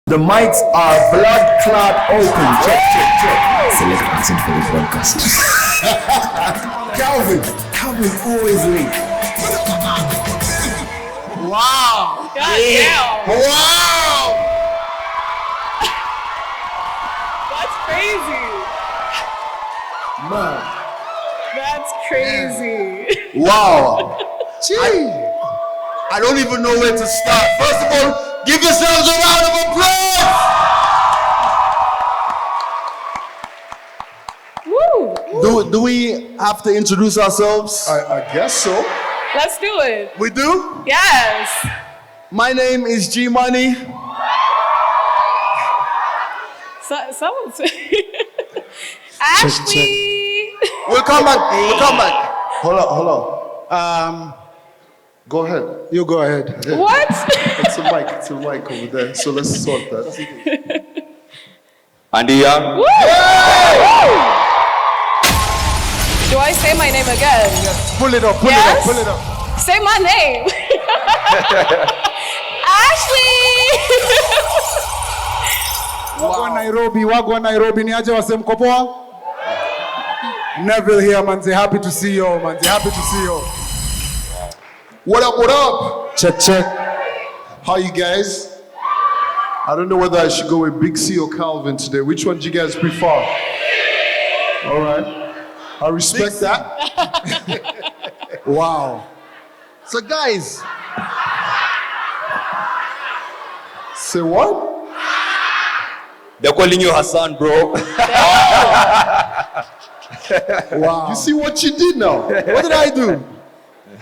The mics are blood clot open. Check. Select accent for the broadcast. Calvin always late. Wow. God damn. Wow. That's crazy. Man. That's crazy. Wow. Gee. I don't even know where to start. First of all, give yourselves a round of applause. Woo. Do we have to introduce ourselves? I guess so. Let's do it. We do? Yes. My name is G Money. Someone Ashley. We'll come back. Hold on. Go ahead. You go ahead. What? It's a mic over there. So let's sort that. Andy Young. Woo. Do I say my name again? Pull it up. Yes? Pull it up. Say my name. Ashley. Wagwan Nairobi ni aje wase mko poa? Neville here manze, happy to see you manze, happy to see you. What up? Check. How you guys? I don't know whether I should go with Big C or Calvin today. Which one do you guys prefer? All right. I respect that. Wow. So guys, Say what? They're calling you Hassan, bro. Wow. You see what you did now? what did I do?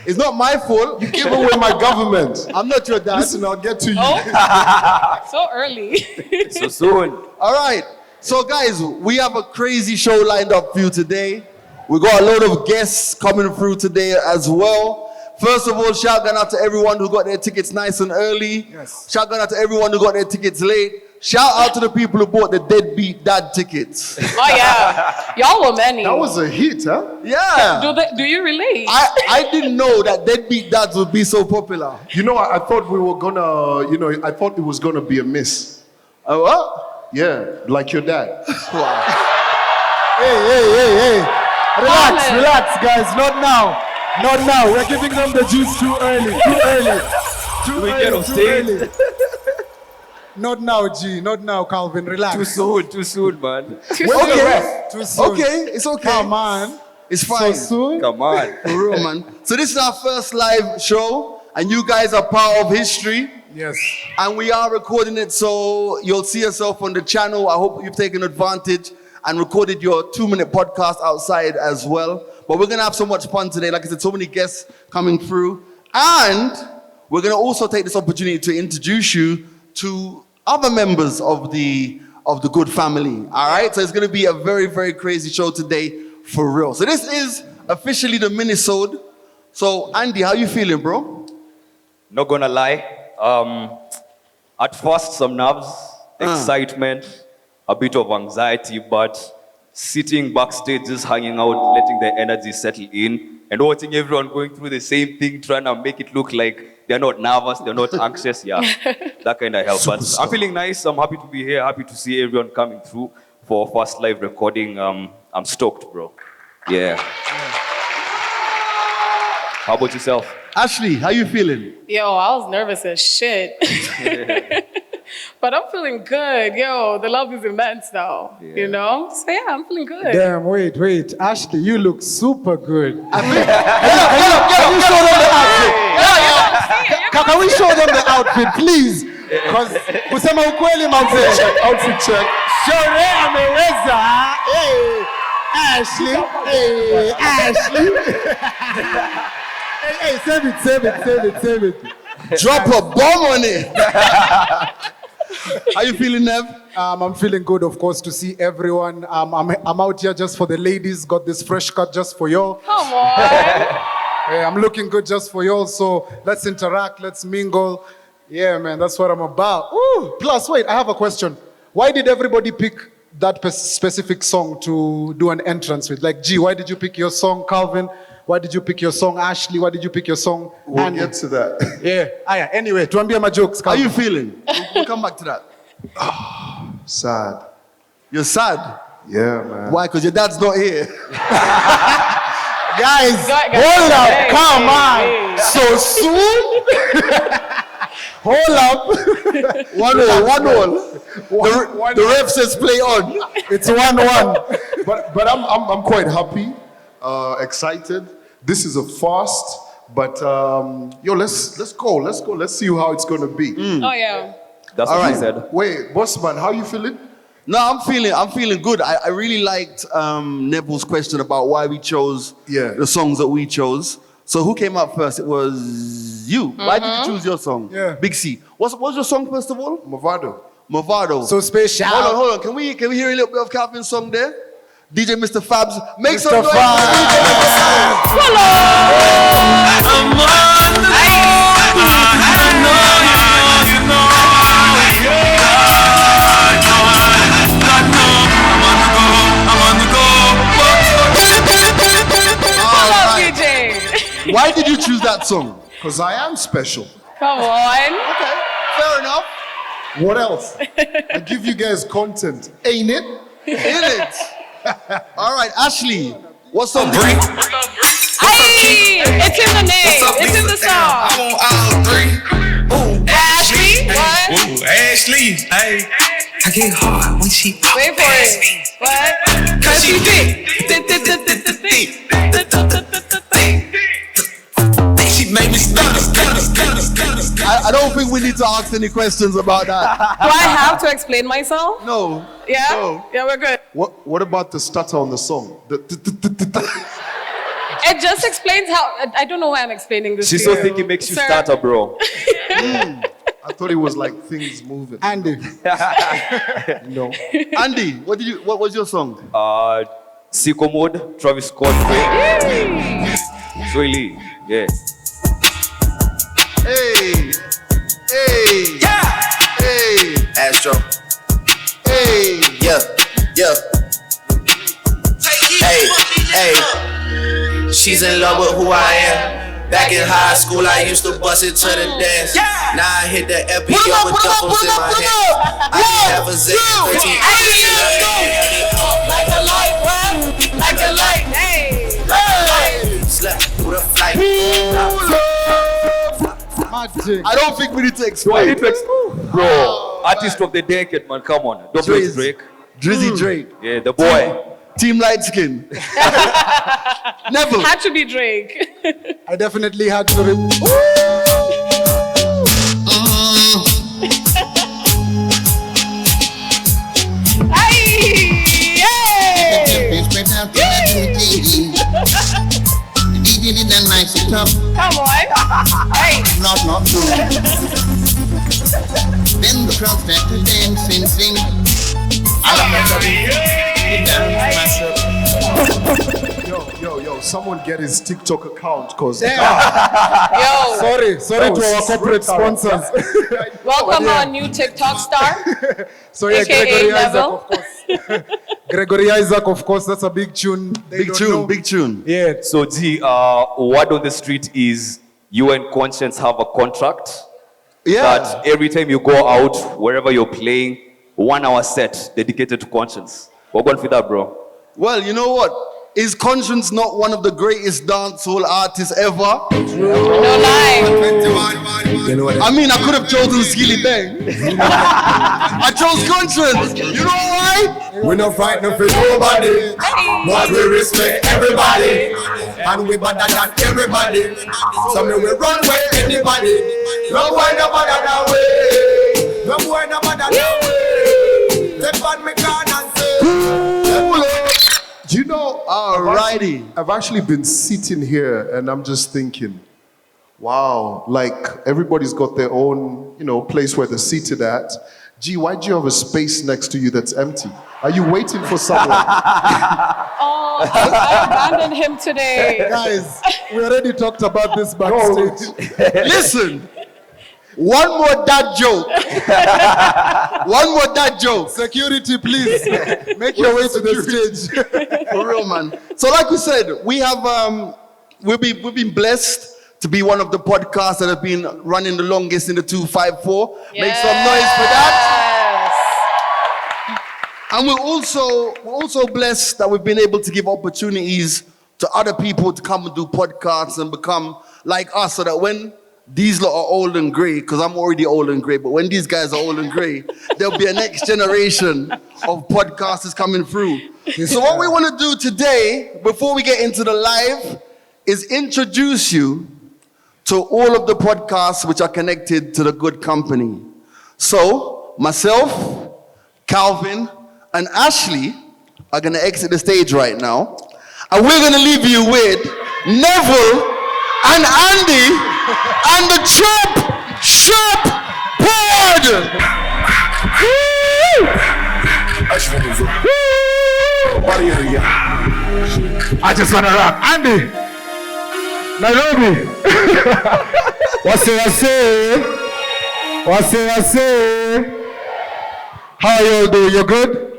It's not my fault. You gave away my government. I'm not your dad. Listen, I'll get to you. Oh. So early. So soon. All right. So guys, we have a crazy show lined up for you today. We got a lot of guests coming through today as well. First of all, shout out to everyone who got their tickets nice and early. Yes. Shout out to everyone who got their tickets late. Shout out to the people who bought the Deadbeat Dad tickets. Oh yeah. Y'all were many. That was a hit, huh? Yeah. Do you relate? I didn't know that Deadbeat Dads would be so popular. You know, I thought we were gonna, I thought it was gonna be a miss. Oh, what? Yeah, like your dad. Hey. Comment. Relax, guys. Not now. We're giving them the juice too early. We get on stage. Not now, G. Not now, Calvin. Relax. Too soon, man. Okay. Too soon. Okay, it's okay. Come on. It's fine. So soon? Come on. For real, man. So this is our first live show, and you guys are part of history. Yes. And we are recording it, so you'll see yourself on the channel. I hope you've taken advantage and recorded your 2-minute podcast outside as well. But we're gonna have so much fun today. Like I said, so many guests coming through. And we're gonna also take this opportunity to introduce you to other members of the good family. All right? So it's gonna be a very, very crazy show today for real. So this is officially the minisode. So Andy, how you feeling, bro? Not gonna lie. At first, some nerves, excitement, a bit of anxiety, but sitting backstage, just hanging out, letting the energy settle in, and watching everyone going through the same thing, trying to make it look like they're not nervous, they're not anxious. Yeah, that kind of helps. But I'm feeling nice. I'm happy to be here. Happy to see everyone coming through for first live recording. I'm stoked, bro. Yeah. How about yourself? Ashley, how you feeling? Yo, I was nervous as shit. But I'm feeling good. Yo, the love is immense now. Yeah. You know? So yeah, I'm feeling good. Damn, wait. Ashley, you look super good. Can you show them the outfit? Can we show them the outfit, please? Because kusema ukweli manze. Outfit check. Shore ameweza. Hey, Ashley. Hey, save it. Drop a bomb on it. How you feeling, Nev? I'm feeling good, of course, to see everyone. I'm out here just for the ladies. Got this fresh cut just for y'all. Come on. Hey, I'm looking good just for y'all. So let's interact. Let's mingle. Yeah, man, that's what I'm about. Ooh. Plus, wait, I have a question. Why did everybody pick that specific song to do an entrance with? Like, G, why did you pick your song, Calvin? Why did you pick your song, Ashley? Why did you pick your song, We'll Andy? get to that. Yeah. Anyway, tuambie my jokes. How Calvin. you feeling? We'll come back to that. Sad. You're sad. Yeah, man. Why? Because your dad's not here. Guys, hold up, come on. So soon? Hold up. 1-1. The ref says play on. It's 1-1. But I'm quite happy, excited. This is a fast, but let's go. Let's see how it's gonna be. Oh, yeah. That's All what right. he said. Wait, boss man, how you feeling? No, I'm feeling good. I really liked Neville's question about why we chose the songs that we chose. So who came up first? It was you. Why did you choose your song? Yeah. Big C. What's your song first of all? Movado. So special. Hold on. Can we hear a little bit of Calvin's song there? DJ Mr. Fabs, make some Mr. noise. Why did you choose that song? Because I am special. Come on. Okay, fair enough. What else? I give you guys content, ain't it? In it. All right, Ashley, what song? Aye, it's in the name. It's in the song. I want all three. Ooh, Ashley, what? Ooh, Ashley. Hey. I get hard when she Wait for it. What? Cause she thick. She made me stutter. I don't think we need to ask any questions about that. Do I have to explain myself? No. Yeah? No. Yeah, we're good. What about the stutter on the song? It just explains how. I don't know why I'm explaining this. She's to so you. thick it makes you Sir. stutter, bro. I thought it was like things moving. Andy. No. Andy, what was your song? Sicko Mode, Travis Scott, Drake. Sway yeah. Hey. Yeah. Hey. Astro. Hey. Yeah. Hey. She's in love with who I am. Back in high school, I used to bust it to the dance. Now I hit the FBO with doubles in my hand. I have a Z, 13 Like a light, bro. Like a light. Hey. slept through the flight. Magic. I don't think we need to I explain. need to bro, artist of the decade, man. Come on. Don't play Drake. Drizzy Drake. Yeah, the boy. Team Light Skin. Neville. Had to be Drake. I definitely had to. Come on. Hey. Not true. Then the crowd started dancing, sing. Yo, someone get his TikTok account, cause Yo. Sorry to our corporate sponsors. Welcome our new TikTok star. So yeah, AKA Gregory Isaac, Neville. of course. Gregory Isaac, of course, that's a big tune. They don't know. Big tune. Yeah. So G, word on the street is you and Conscience have a contract that every time you go out, wherever you're playing, 1 hour set dedicated to Conscience. We're going for that, bro. Well, you know what? Is Conscience not one of the greatest dancehall artists ever? No lie. I mean, I could have chosen Skilly Bang. I chose Conscience. You know why? We're not frightened for nobody, but we respect everybody, and we better than everybody. So me we run with anybody. No boy no better that way. No boy no better that way. Step on me can and say. do you know? Alrighty. I've actually been sitting here and I'm just thinking, wow, like everybody's got their own, place where they're seated at. Gee, why do you have a space next to you that's empty? Are you waiting for someone? Oh, I abandoned him today. Guys, we already talked about this backstage. Listen. One more dad joke. One more dad joke. Security, please. Make your way to the stage. For real, man. So like we said, we have we've been blessed to be one of the podcasts that have been running the longest in the 254. Make some noise for that. And we're also blessed that we've been able to give opportunities to other people to come and do podcasts and become like us, so that when these lot are old and grey, because I'm already old and grey, but when these guys are old and grey, there'll be a next generation of podcasters coming through. So what we want to do today, before we get into the live, is introduce you to all of the podcasts which are connected to the Good Company. So, myself, Calvin, and Ashley are going to exit the stage right now. And we're going to leave you with Neville and Andy and the Chop Shop Pod. I just want to rock. Andy, Nairobi. Wase. How are you all doing? You good?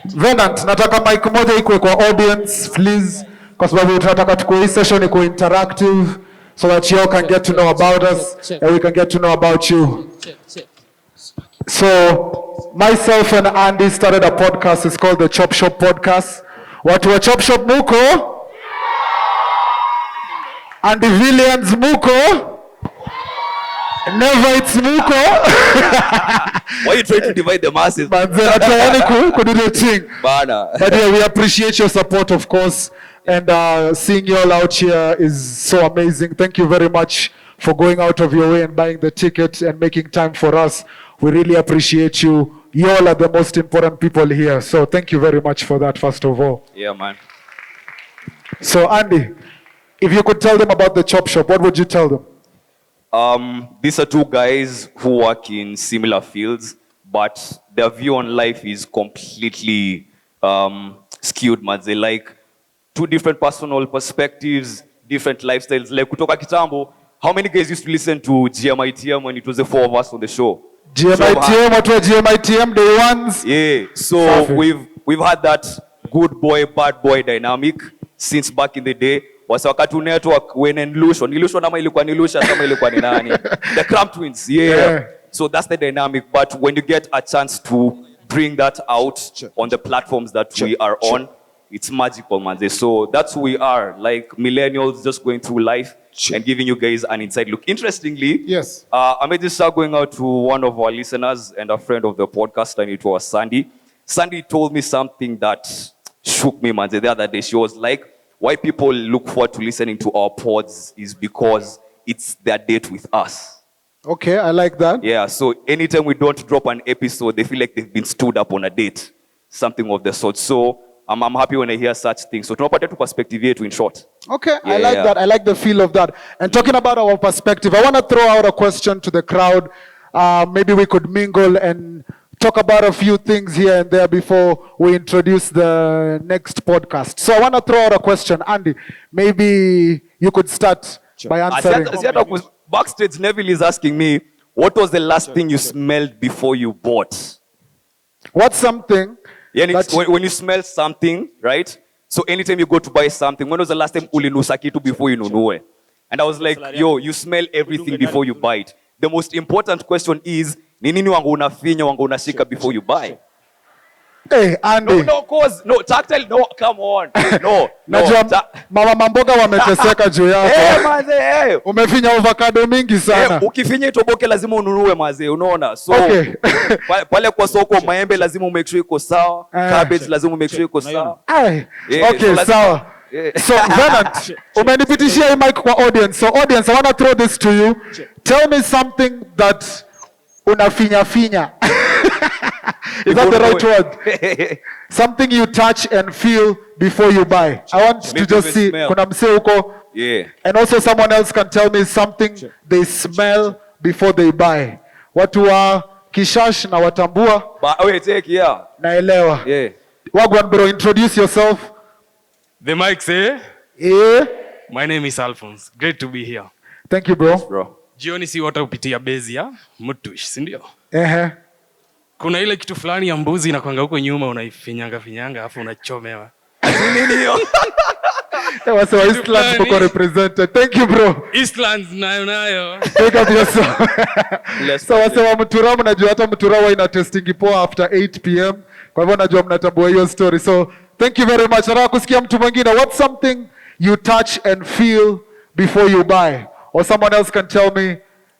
Venant, nataka mic moja ikuwe kwa audience, please. Kwa sababu tunataka tukue hii session ikuwe interactive, so that you all can get to know about us and we can get to know about you. So, myself and Andy started a podcast. It's called the Chop Shop Podcast. Watu wa Chop Shop muko? Andy Villians muko? Never it's muko. Why are you trying to divide the masses? But yeah, we appreciate your support, of course. And seeing you all out here is so amazing. Thank you very much for going out of your way and buying the ticket and making time for us. We really appreciate you. You all are the most important people here. So thank you very much for that, first of all. Yeah, man. So Andy, if you could tell them about the Chop Shop, what would you tell them? These are two guys who work in similar fields, but their view on life is completely skewed, man. They like two different personal perspectives, different lifestyles. Like kutoka kitambo, how many guys used to listen to GMITM when it was the four of us on the show? GMITM, day ones. Yeah, so we've had that good boy, bad boy dynamic since back in the day. Wasa wakati network when Illusion ama ilikuwa Illusion ama ilikuwa ni nani? The Cramp Twins, yeah. So that's the dynamic. But when you get a chance to bring that out on the platforms that we are on, it's magical, man. So that's who we are, like millennials just going through life and giving you guys an inside look. Interestingly, yes, I made this shout going out to one of our listeners and a friend of the podcast, and it was Sandy. Sandy told me something that shook me, man. The other day, she was like, why people look forward to listening to our pods is because it's their date with us. Okay, I like that. Yeah, so anytime we don't drop an episode, they feel like they've been stood up on a date, something of the sort. So I'm happy when I hear such things. So tunapata tu perspective yetu in short. Okay, yeah, I like that. I like the feel of that. And talking about our perspective, I want to throw out a question to the crowd. Maybe we could mingle and talk about a few things here and there before we introduce the next podcast. So I want to throw out a question. Andy, maybe you could start by answering. Backstage, Neville is asking me, what was the last thing you smelled before you bought? What's something? Yeah, when you smell something, right? So anytime you go to buy something, when was the last time ulinusa kitu before you nunue? And I was like, yo, you smell everything before you buy it. The most important question is, ni nini wangu unafinya, wangu unashika before you buy? Hey, Andy. No, cause, no, tactile, no, come on. No. Mama mamboga wameteseka juu yako. Hey, maze, umefinya avocado mingi sana. Ukifinya itoboke lazima ununue maze, unaona? So, okay. Pale kwa soko, maembe lazima make sure iko sawa, cabbage lazima make sure iko sawa. Okay, so sawa. So, Venant, umenipitishia hii mic kwa audience. So, audience, I want to throw this to you. Tell me something that unafinya. Is that the right word? Something you touch and feel before you buy. I want to just see. Kuna mse huko. Yeah. And also someone else can tell me something they smell before they buy. Watu wa Kishash na watambua. Wait, take, yeah. Naelewa. Yeah. Wagwan bro, introduce yourself. The mic say? Yeah. My name is Alphonse. Great to be here. Thank you, bro. Jioni si wata upitia bezi ya Mutush, si ndio? kuna ile kitu fulani ya mbuzi inakwanga huko nyuma unaifinyanga alafu unachomewa. Nini hiyo? Wase wa Eastlands mko represented. Thank you bro. Eastlands nayo. Take up yourself. So wase wa Mutura mnajua hata Mutura wa ina testing poa after 8 p.m. Kwa hivyo najua mnatambua hiyo story. So thank you very much. Nataka kusikia mtu mwingine. What's something you touch and feel before you buy? Or someone else can tell me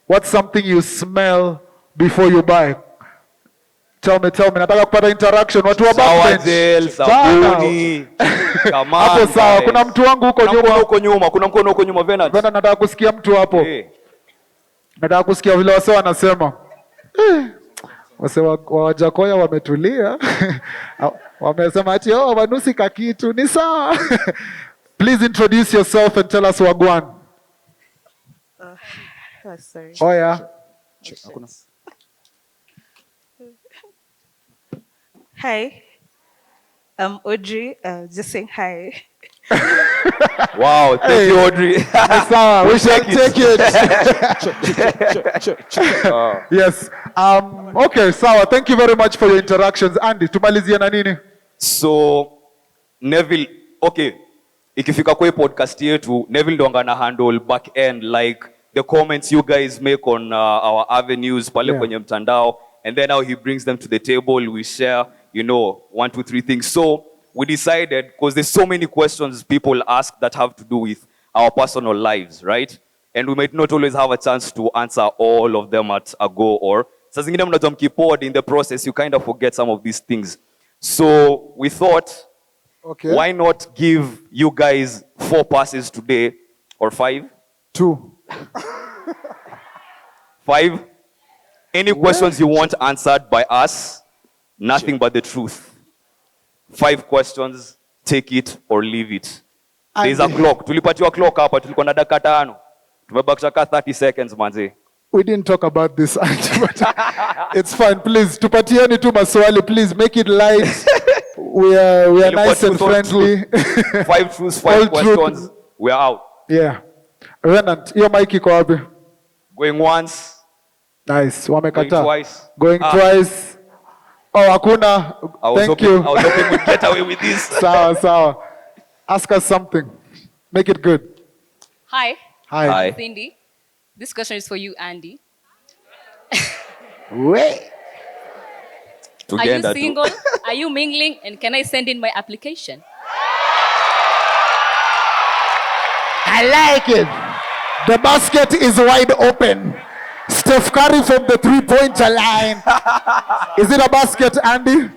what's something you smell before you buy? Tell me. Nataka kupata interaction. Watu wa backbench. Sabuni. Hapo sawa. Kuna mtu wangu huko nyuma. Kuna mkono huko nyuma Venant. Venant, nataka kusikia mtu hapo. Nataka kusikia vile wase wanasema. Wase wa Wajakoya wametulia. Wamesema ati wanusi kakitu. Ni sawa. Please introduce yourself and tell us wagwan. Sorry. Oh yeah. Hi, I'm Audrey. Just saying hi. Wow, thank you, Audrey. We shall take it. Yes. Okay, sawa. Thank you very much for your interactions. Andy, tumalizie na nini? So, Neville, okay. Ikifika kwa podcast yetu, Neville ndo angana handle back end, like the comments you guys make on our avenues pale kwenye mtandao, and then how he brings them to the table, we share, 1, 2, 3 things. So we decided, because there's so many questions people ask that have to do with our personal lives, right? And we might not always have a chance to answer all of them at a go, or sa zingine mnajua mkipod in the process, you kind of forget some of these things. So we thought, why not give you guys 4 passes today, or 5? 2. 5. Any questions you want answered by us, nothing but the truth. 5 questions, take it or leave it. There's a clock. Tulipatiwa clock hapa, tulikuwa na dakika 5. Tumebakisha ka 30 seconds manze. We didn't talk about this, but it's fine. Please, tupatieni tu maswali. Please make it light. We are nice and friendly. 5 truths, 5 questions. We are out. Yeah. Venant, your mic iko wapi? Going once. Nice. Wamekata. Going twice. Going twice. Oh, hakuna. Thank you. I was hoping we'd get away with this. Sawa. Ask us something. Make it good. Hi. Hi. Cindy. This question is for you, Andy. Wait. Are you single? Are you mingling? And can I send in my application? I like it. The basket is wide open. Steph Curry from the 3-pointer line. Is it a basket, Andy?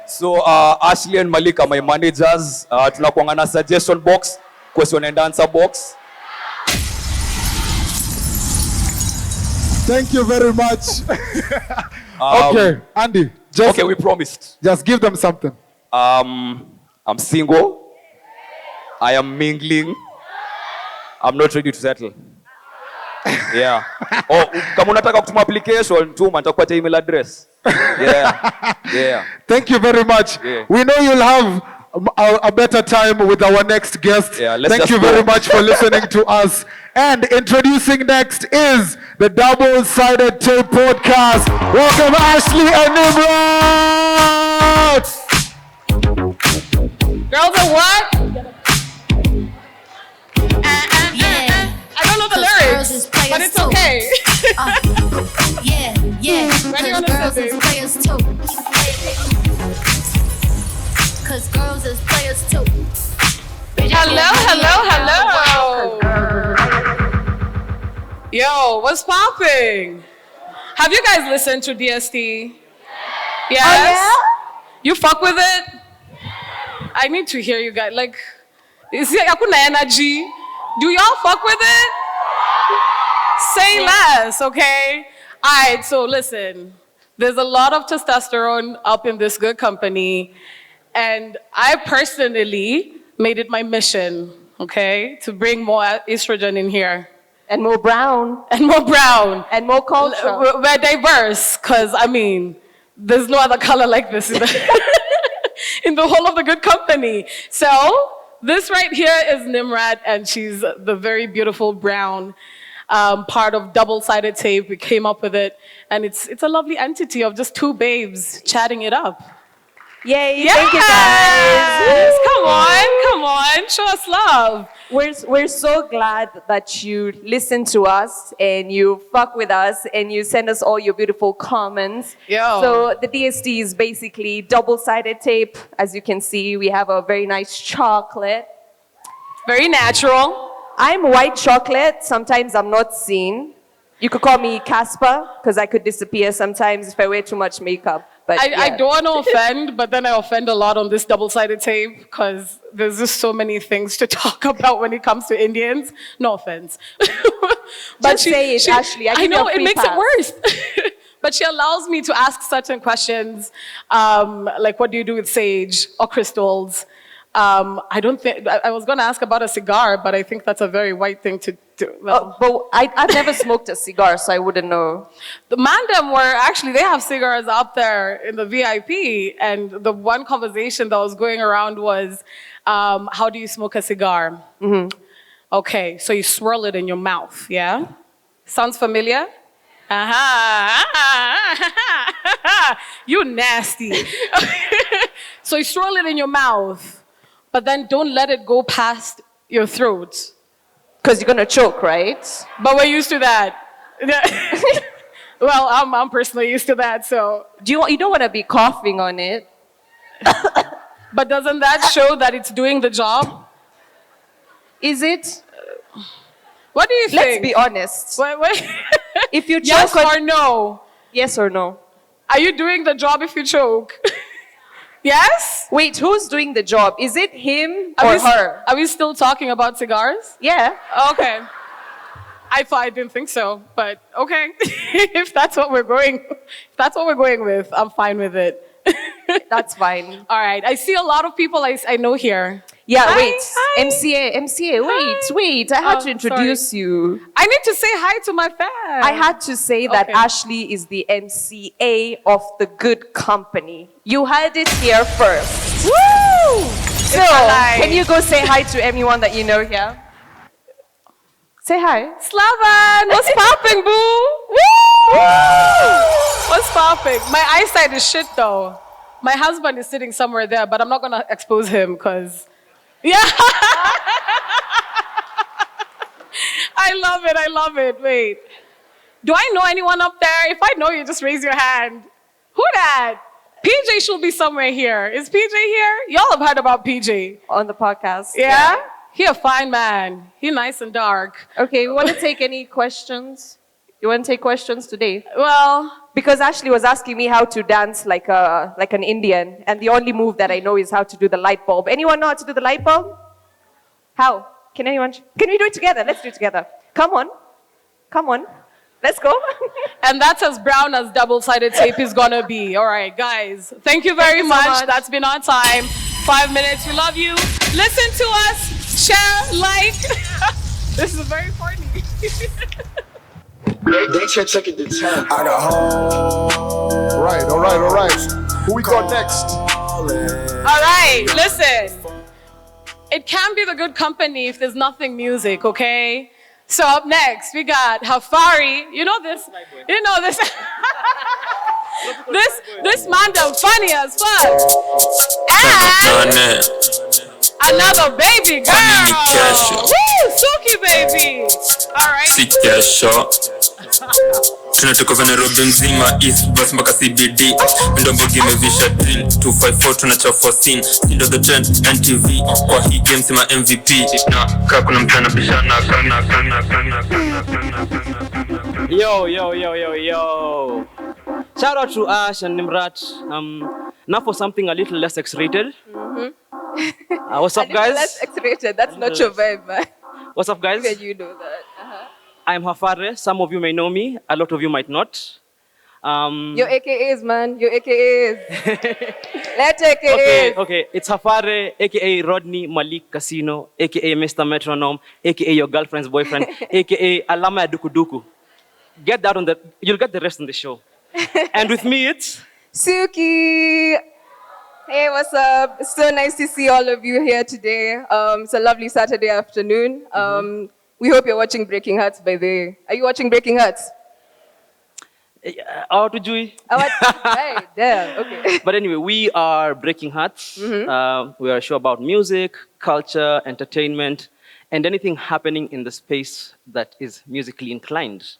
So Ashley and Malik are my managers. Tunakuanga na suggestion box, question and answer box. Thank you very much. Okay, Andy. Okay, we promised. Just give them something. I'm single. I am mingling. I'm not ready to settle. Yeah. Kama unataka kutuma application, tuma nitakupatia email address. Yeah. Thank you very much. Yeah. We know you'll have a better time with our next guest. Yeah, Thank you very much for listening to us. And introducing next is the Double-Sided Tape Podcast. Welcome Ashley and Nimrod! Girls are what? I don't know the lyrics, but it's okay. Ready on the subject. Cause girls is players too. Hello. Yo, what's popping? Have you guys listened to DST? Yes? Oh, yeah? You fuck with it? I need to hear you guys. Like, is it hakuna energy? Do y'all fuck with it? Say less, okay? All right, so listen. There's a lot of testosterone up in this good company. And I personally made it my mission, okay, to bring more estrogen in here. And more brown. And more brown. And more culture. We're diverse, because, there's no other color like this in the, in the whole of the good company. So, this right here is Nimrod, and she's the very beautiful brown part of Double-Sided Tape. We came up with it, and it's a lovely entity of just 2 babes chatting it up. Yay, Yes! thank you guys. Come on, show us love. We're so glad that you listen to us and you fuck with us and you send us all your beautiful comments. Yo. So the DST is basically double-sided tape. As you can see, we have a very nice chocolate. Very natural. I'm white chocolate. Sometimes I'm not seen. You could call me Casper because I could disappear sometimes if I wear too much makeup. But I don't want to offend, but then I offend a lot on this double-sided tape because there's just so many things to talk about when it comes to Indians. No offense. Just say it, Ashley. I know, it makes pass. it worse. But she allows me to ask certain questions, like what do you do with sage or crystals? I don't think, I was going to ask about a cigar, but I think that's a very white thing to do. Well, but I've never smoked a cigar, so I wouldn't know. the Mandem were actually, they have cigars up there in the VIP, and the one conversation that was going around was, how do you smoke a cigar? Mm-hmm. Okay, so you swirl it in your mouth, yeah? Sounds familiar? You nasty. So you swirl it in your mouth, but then don't let it go past your throat. Because you're going to choke, right? But we're used to that. Well, I'm personally used to that, so. You don't want to be coughing on it. But doesn't that show that it's doing the job? Is it? What do you think? Let's be honest. Wait. If you choke Yes or no? Yes or no? Are you doing the job if you choke? Yes? Wait, who's doing the job? Is it him Are or we, her? Are we still talking about cigars? Yeah. Okay. I didn't think so, but okay. If that's what we're going with, I'm fine with it. That's fine. All right. I see a lot of people I know here. Yeah, Hi, wait. hi. MCA, wait. I had to introduce you. I need to say hi to my fans. I had to say that Okay. Ashley is the MCA of the good company. You heard it here first. Woo! So, can you go say hi to anyone that you know here? Say hi. Slavan, what's popping, boo? Woo! What's popping? My eyesight is shit though. My husband is sitting somewhere there, but I'm not gonna expose him because, yeah. I love it. Wait, do I know anyone up there? If I know you, just raise your hand. Who that? PJ should be somewhere here. Is PJ here? Y'all have heard about PJ On the podcast. Yeah? He a fine man. He nice and dark. Okay, you want to take any questions? You want to take questions today? Well, because Ashley was asking me how to dance like an Indian, and the only move that I know is how to do the light bulb. Anyone know how to do the light bulb? How? Can we do it together? Let's do it together. Come on. Let's go. And that's as brown as double-sided tape is gonna be. All right, guys. Thank you very so much. much. That's been our time. 5 minutes. We love you. Listen to us. Share, like. This is very corny. They check it the time. All right. Who we got next? All right, listen. It can be the good company if there's nothing music, okay? So up next, we got Hafari. You know this? This man done funny as fuck. And another baby girl. Woo, Suki baby. All right. Si kesho tunatoka Nairobi mzima East Bus mpaka CBD Ndombogi imevisha drill 254 tunachafua scene Sindo the trend NTV kwa hii game sima MVP na kaa kuna mtana bishana Yo. Shout out to Ash and Nimrat. Now for something a little less X-rated. What's up, guys? That's X-rated. That's not your vibe, man. What's up, guys? Can you know that? I'm Hafare. Some of you may know me. A lot of you might not. Your AKAs, man. Your AKAs. Let's AKAs. Okay. It's Hafare, aka Rodney Malik Casino, aka Mr. Metronome, aka your girlfriend's boyfriend, aka Alama Dukuduku. Get that you'll get the rest on the show. And with me, it's Suki. Hey, what's up? It's so nice to see all of you here today. It's a lovely Saturday afternoon. We hope you're watching Breaking Hearts, by the way. Are you watching Breaking Hearts? How to Jui? Right, there, okay. But anyway, we are Breaking Hearts. We are a show about music, culture, entertainment, and anything happening in the space that is musically inclined.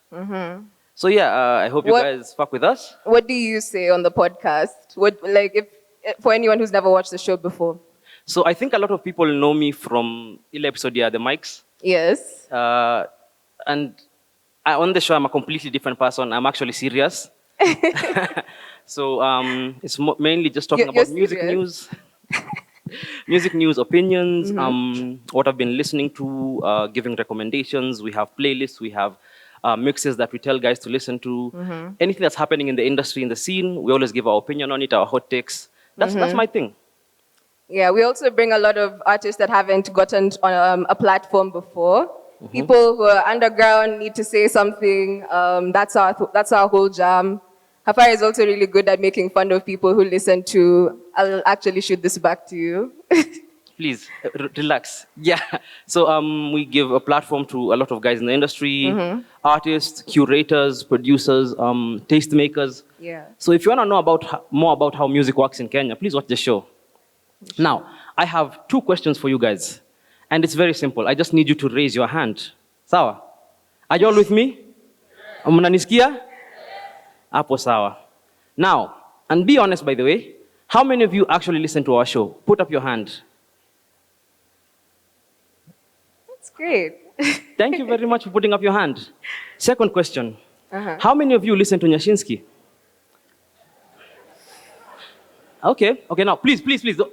So yeah, I hope you guys fuck with us. What do you say on the podcast? If for anyone who's never watched the show before? So I think a lot of people know me from Ile Episodia, the mics. Yes. And on the show, I'm a completely different person. I'm actually serious. So it's mainly just talking about music news. Music news, opinions, what I've been listening to, giving recommendations. We have playlists, we have mixes that we tell guys to listen to. Anything that's happening in the industry, in the scene, we always give our opinion on it, our hot takes. That's my thing. Yeah, we also bring a lot of artists that haven't gotten on a platform before. People who are underground need to say something. That's our whole jam. Hafar is also really good at making fun of people who listen to. I'll actually shoot this back to you. Please, relax. Yeah. So we give a platform to a lot of guys in the industry, artists, curators, producers, tastemakers. Yeah. So if you want to know more about how music works in Kenya, please watch the show. Now, I have 2 questions for you guys. And it's very simple. I just need you to raise your hand. Sawa? Are you all with me? Mnanisikia? Apo sawa. Now, and be honest by the way, how many of you actually listen to our show? Put up your hand. That's great. Thank you very much for putting up your hand. Second question. How many of you listen to Nyashinsky? Okay, now please.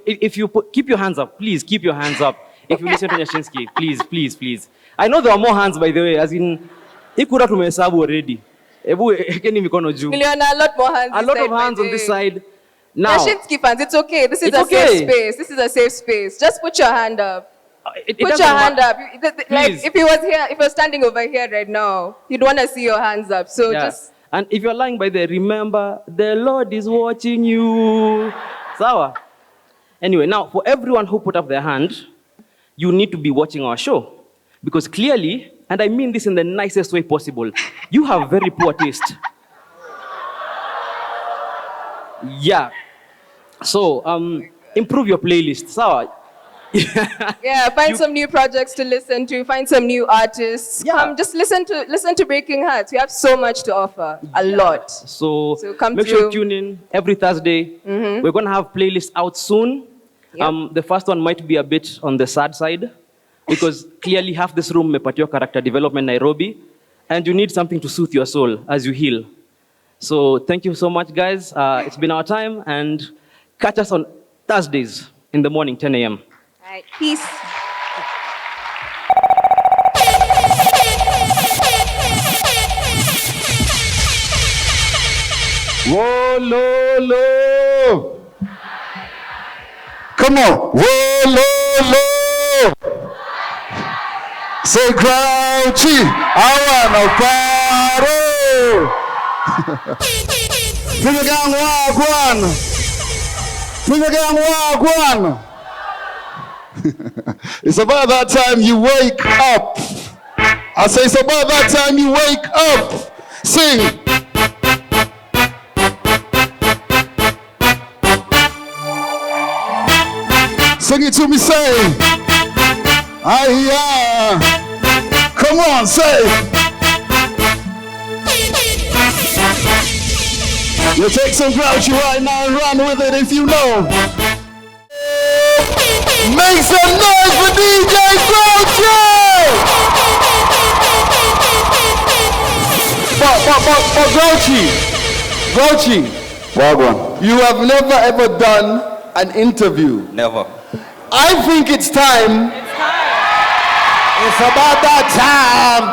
If you keep your hands up, please keep your hands up. If you listen to Nyashinsky, please. I know there are more hands by the way, as in, ikura tumehesabu already. Ebu ekeni mikono juu. A lot more hands. A lot of hands on this side. Now, Nyashinsky fans, it's okay. This is a safe space. Just put your hand up. Put your hand up. Like if he was standing over here right now, you'd want to see your hands up. So just. And if you're lying by there, remember, the Lord is watching you. Sawa? Anyway, now, for everyone who put up their hand, you need to be watching our show. Because clearly, and I mean this in the nicest way possible, you have very poor taste. Yeah. So, improve your playlist. Sawa? Yeah, find some new projects to listen to, find some new artists. Yeah. Just listen to Breaking Hearts. We have so much to offer, a lot. So come make sure you tune in every Thursday. We're going to have playlists out soon. Yep. The first one might be a bit on the sad side because clearly half this room mepatiwa character development Nairobi and you need something to soothe your soul as you heal. So thank you so much, guys. It's been our time and catch us on Thursdays in the morning, 10 a.m. All right, peace. Whoa, lo. Come on. Whoa, lo. Say Grouchy. I wanna party. Bring the gang wagwan. It's about that time you wake up. I say it's about that time you wake up. Sing. Sing it to me, say. Come on, say. You take some Grouchy right now and run with it if you know. Make some noise for DJ Grouchy! But Grouchy, Wagwan, you have never ever done an interview. Never. I think it's time. It's about that time.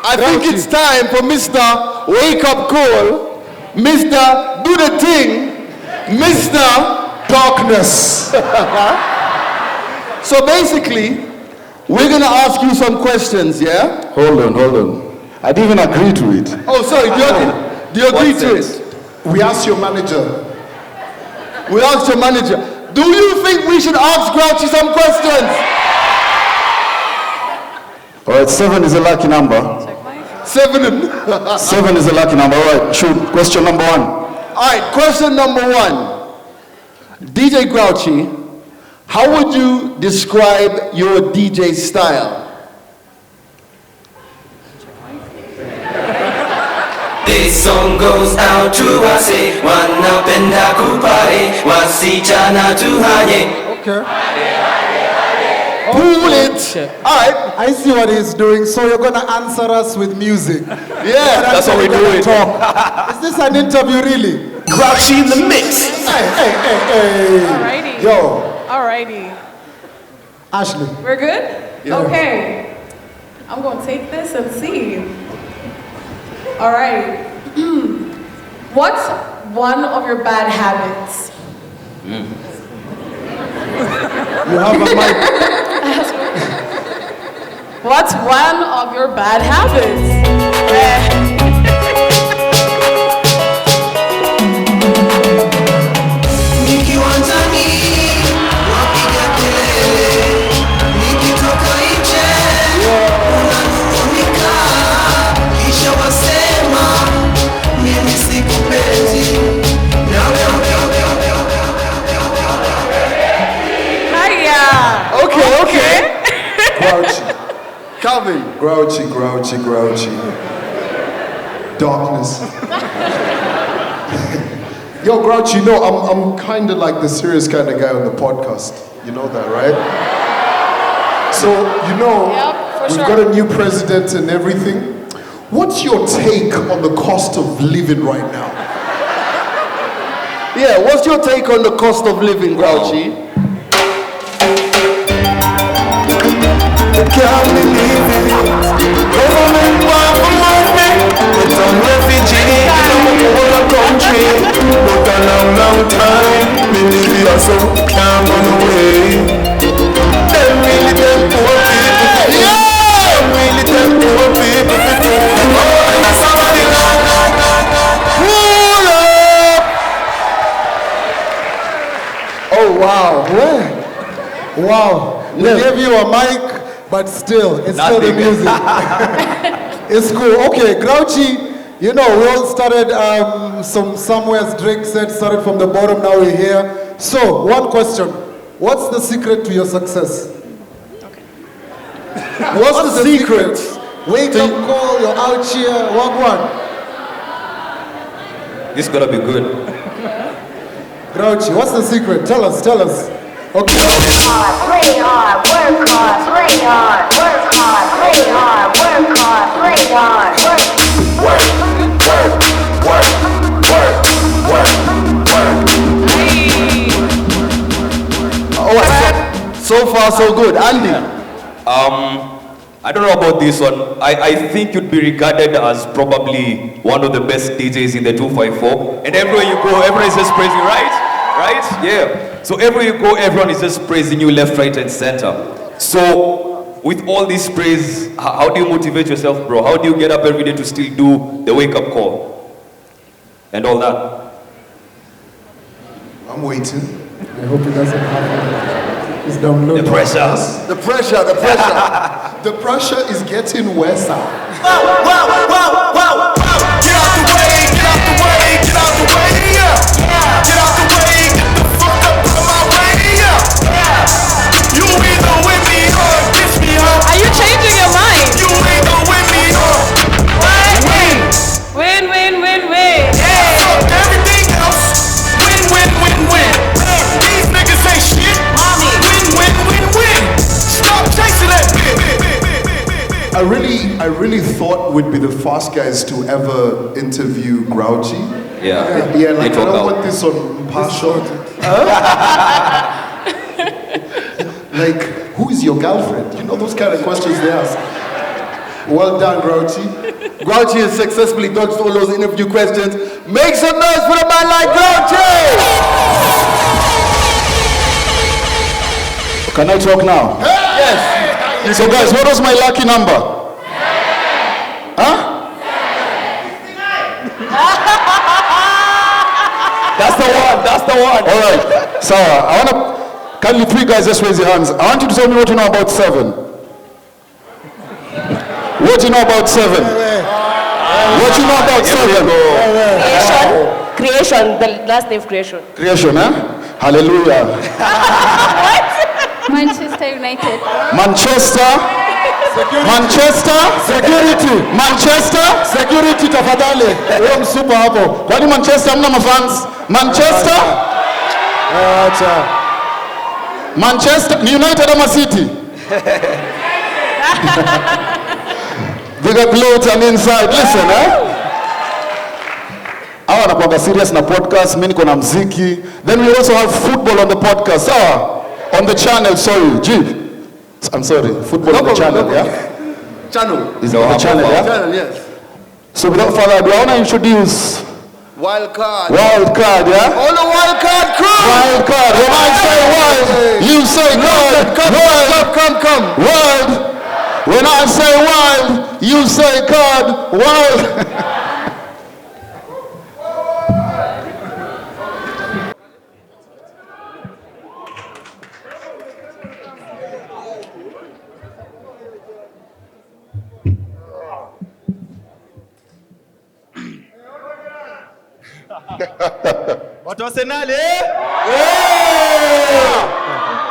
I think it's time for Mr. Wake Up Call, Mr. Do the Thing, Mr. Darkness. So basically, we're gonna ask you some questions, yeah? Hold on. I didn't even agree to it. Oh, sorry, do you agree to it? We asked your manager. We asked your manager. Do you think we should ask Grouchy some questions? All right, 7 is a lucky number. 7. 7 is the lucky number. All right, shoot. Question number 1. All right, question number 1. DJ Grouchy, how would you describe your DJ style? This song goes out to wase, wanapenda kupare, wasichana tuhanye. Okay. Pull it. All right. I see what he's doing. So you're going to answer us with music. Yeah, that's how we do it. Talk. Is this an interview really? Grouchy in the mix. Hey. Alrighty. Yo. Alrighty. Ashley. We're good? Yeah. Okay. I'm going to take this and see. All right. What's one of your bad habits? You have a mic. What's one of your bad habits? Okay. Grouchy. Calvin. Grouchy. Darkness. Yo, Grouchy, you know, I'm kind of like the serious kind of guy on the podcast. You know that, right? So, you know, we've got a new president and everything. What's your take on the cost of living right now? Yeah, what's your take on the cost of living, Grouchy? Can't believe it. Government want for money. It's on refugee in the whole country. But a long time, ministry are so can't run away. Them really them poor people. Them really them poor people. Oh, and somebody pull up. Oh, wow. Wow. We gave you a mic. But still, it's still the music. It's cool. Okay, Grouchy, you know, we all started somewhere's Drake said, started from the bottom, now we're here. So, one question. What's the secret to your success? Okay. What's the secret? Wake up call, you're out here, what one? This is gonna be good. Grouchy, what's the secret? Tell us. Okay. Play hard, work hard, play hard, work hard, play hard, work hard, play hard, Oh, so far so good. Andy? I don't know about this one. I think you'd be regarded as probably one of the best DJs in the 254. And everywhere you go, everyone is just praising, right? Right? Yeah. So everywhere you go, everyone is just praising you left, right, and center. So with all this praise, how do you motivate yourself, bro? How do you get up every day to still do the wake-up call and all that? I'm waiting. I hope it doesn't happen. It's downloading. The pressure. The pressure. The pressure is getting worse. Wow. Get out the way, get out the way, get out the way, yeah. Get out the way, get the fuck up out of my way, yeah. You either with me or kiss me up. Are you changing your mind? You either with me or Win. Hey. fuck everything else. Win. These niggas ain't shit. Win. Stop chasing that bitch. I really thought we'd be the first guys to ever interview Grouchy. Yeah. Yeah, like I don't want this on partial. Like, who is your girlfriend? You know those kind of questions they ask. Well done, Grouchy. Grouchy has successfully dodged all those interview questions. Make some noise for a man like Grouchy! Can I talk now? Yes. So guys, what was my lucky number? Huh? That's the one. All right. Sarah, I want to, kindly three guys just raise your hands. I want you to tell me what you know about 7. What do you know about 7? What you know about Southern? Creation, the last name Creation. Creation, huh? Hallelujah. Manchester United. Manchester. Manchester. Security. Manchester. Security tafadhali. Wewe msupa hapo. Kwani Manchester hamna mafans? Manchester? Acha. Manchester ni United ama City? Bigger clothes and inside. Listen, hawa wanakuanga serious na podcast, mimi niko na mziki. Then we also have football on the podcast. On the channel, sorry. I'm sorry. Football on the channel, yeah? Channel. Is on the channel, yeah? Channel, yes. So without further ado, I want to introduce Wild card. Wild card, yeah? All the wild card crew. Wild card. When I say wild, you say wild. Come. Wild. When I say wild, you say card. Wild. Watu wa Arsenal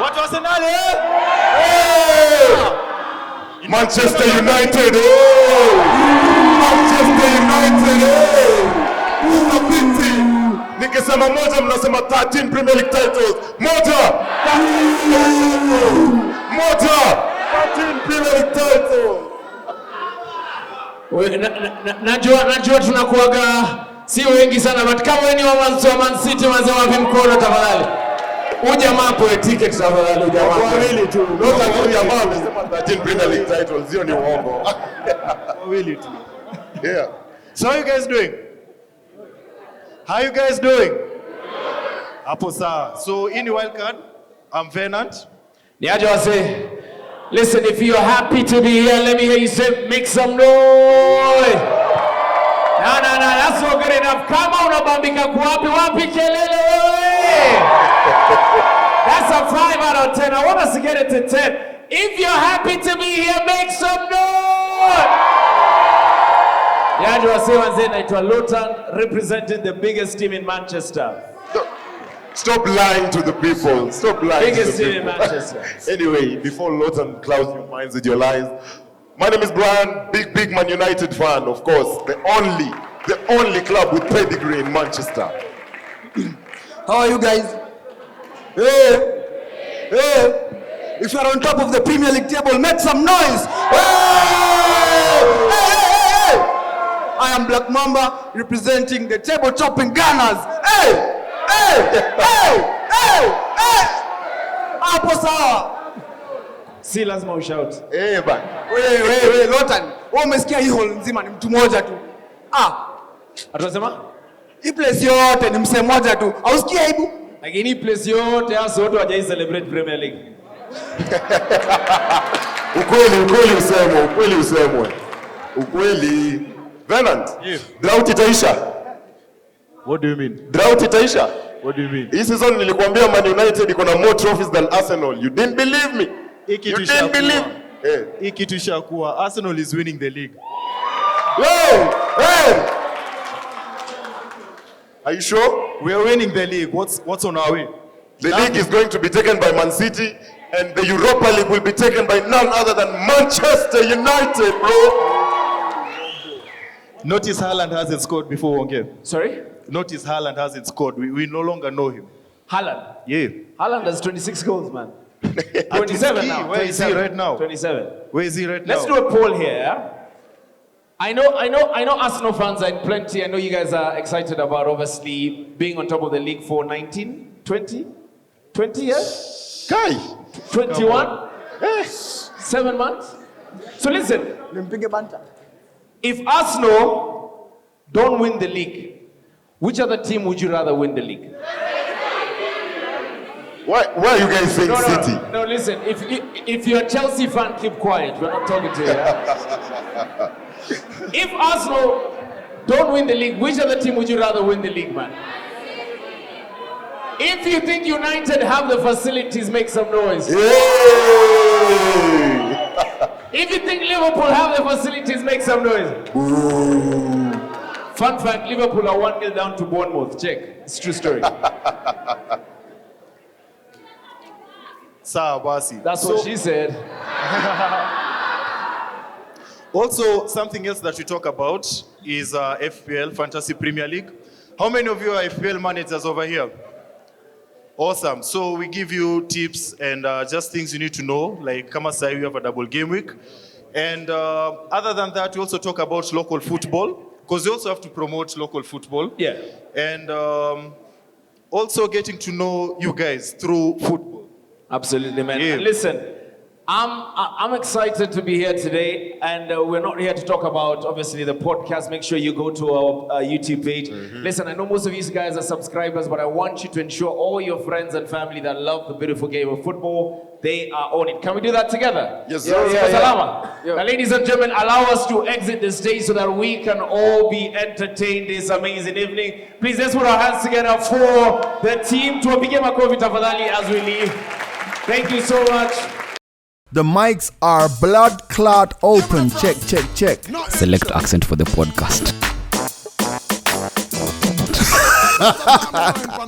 Watu wa Arsenal Manchester United. Manchester United. Stability. Nikisema moja mnasema 13 Premier League titles. Moja. 13 Premier League titles. Najua tunakuaga si wengi sana, but kama wewe ni wa Man City wazee wapi mkono tafadhali. Ujamaa po ticket tafadhali ujamaa. Wawili tu. Ndio jamaa amesema 13 Premier League titles, hiyo ni uongo. Wawili tu. Yeah. So how you guys doing? How you guys doing? Hapo sawa. So in the wild card, I'm Venant. Niaje wase. Listen, if you're happy to be here, let me hear you say make some noise. No, that's not good enough. Kama unabambika wapi kelele wewe. That's a 5 out of 10. I want us to get it to 10. If you're happy to be here, make some noise. Yaje wase wanze naitwa Luton, representing the biggest team in Manchester. Stop lying to the people. Stop lying Biggest to the team in people. Manchester. Anyway, before Lawton clouds your minds with your lies, my name is Brian, big Man United fan, of course, the only club with pedigree in Manchester. How are you guys? Hey! If you're on top of the Premier League table, make some noise! Hey! I am Black Mamba, representing the table chopping Gunners. Hey! Hapo sawa. Si lazima ushout. Bana. Wewe Lotan, wewe umesikia hii hall nzima ni mtu mmoja tu. Atasema? Hii place yote ni msee mmoja tu. Hausikia aibu? Lakini place yote hasa wote hawajai celebrate Premier League. Ukweli usemwe. Ukweli. Venant. Yeah. Drought itaisha. What do you mean? Drought itaisha. What do you mean? Hii season nilikwambia Man United iko na more trophies than Arsenal. You didn't believe me. You didn't believe. Hii kitu ishakuwa. Arsenal is winning the league. Hey! Are you sure? We are winning the league. What's on our way? The league is going to be taken by Man City, and the Europa League will be taken by none other than Manchester United, bro. Notice Haaland hasn't scored before one game. Sorry? Notice Haaland hasn't scored. We no longer know him. Haaland? Yeah. Haaland has 26 goals, man. 27 now. Where is he right now? 27. Where is he right now? Let's do a poll here. Yeah? I know Arsenal fans are in plenty. I know you guys are excited about obviously being on top of the league for 19, 20 years? Kai. 21? 7 months? So listen. Banter. If Arsenal don't win the league, which other team would you rather win the league? Why are you guys saying City? No, listen. If you're a Chelsea fan, keep quiet. We're not talking to you. Yeah? If Arsenal don't win the league, which other team would you rather win the league, man? If you think United have the facilities, make some noise. Yay! If you think Liverpool have the facilities, make some noise. Fun fact, Liverpool are 1-0 down to Bournemouth. Check. It's a true story. Sawa basi. That's what she said. Also, something else that we talk about is FPL, Fantasy Premier League. How many of you are FPL managers over here? Awesome. So we give you tips and just things you need to know, like kama sai we have a double game week. And other than that, we also talk about local football, because you also have to promote local football. Yeah. And also getting to know you guys through football. Absolutely, man. Yeah. And listen, I'm excited to be here today, and we're not here to talk about, obviously, the podcast. Make sure you go to our YouTube page. Listen, I know most of you guys are subscribers, but I want you to ensure all your friends and family that love the beautiful game of football, they are on it. Can we do that together? Yes, sir. sir. Now, ladies and gentlemen, allow us to exit the stage so that we can all be entertained this amazing evening. Please, let's put our hands together for the team. Tuwapige makofi tafadhali as we leave. Thank you so much. The mics are blood clot open. Check, check, check. Select accent for the podcast.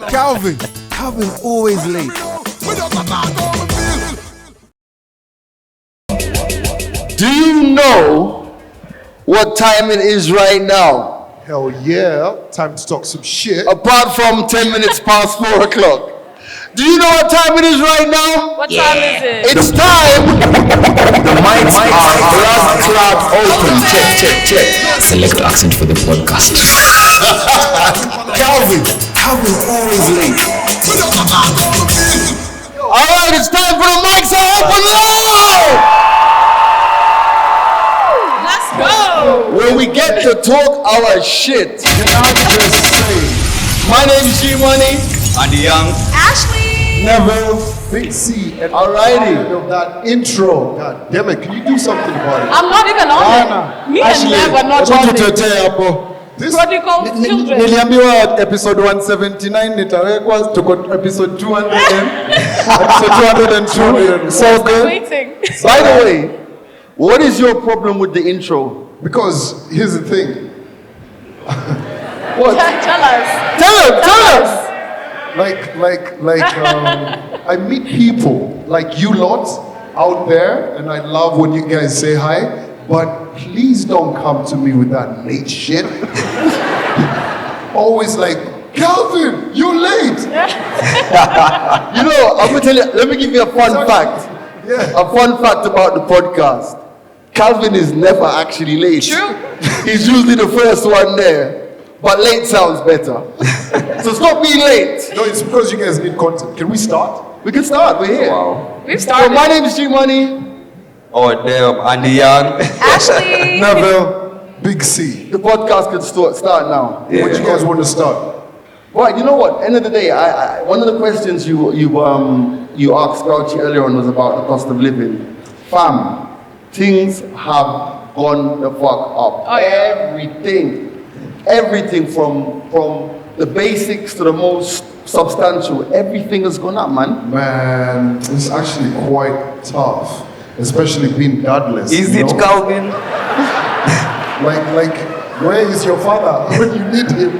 Calvin always late. Do you know what time it is right now? Hell yeah. Time to talk some shit. Apart from 10 minutes past 4 o'clock. Do you know what time it is right now? What time is it? It's time. The mics are blood clot open. Check, check, check. Select accent for the podcast. Calvin always late. All right, it's time for the mics to open now. Let's go. Where we get to talk our shit. My name is G-Money. And Young. Ashley. Neville, Big C, and alrighty. Of that intro. God damn it, can you do something about it? I'm not even on it. Me and Nev are not on it. This Prodigal children. Niliambiwa episode 179 nitawekwa, tuko episode 200 episode 202. So good. Waiting. By the way, what is your problem with the intro? Because here's the thing. What? Tell us. Tell us. I meet people like you lot out there, and I love when you guys say hi, but please don't come to me with that late shit. Always like, Calvin, you're late. You know, I'm gonna tell you, let me give you a fun fact. Yeah. A fun fact about the podcast. Calvin is never actually late. True. He's usually the first one there. But late sounds better. So stop being late. No, it's because you guys need content. Can we start? We can start, we're here. Wow. We've So started. my name is G-Money. Oh, damn. And Young. Ashley. Neville, Big C. The podcast can start now. Yeah. What you guys want to start? Right, you know what? End of the day, I one of the questions you asked Grouchy earlier on was about the cost of living. Fam, things have gone the fuck up. Oh, yeah. Everything from the basics to the most substantial, everything has gone up, man. Man, it's actually quite tough, especially being godless. Is you it know? Calvin? Like, where is your father when you need him?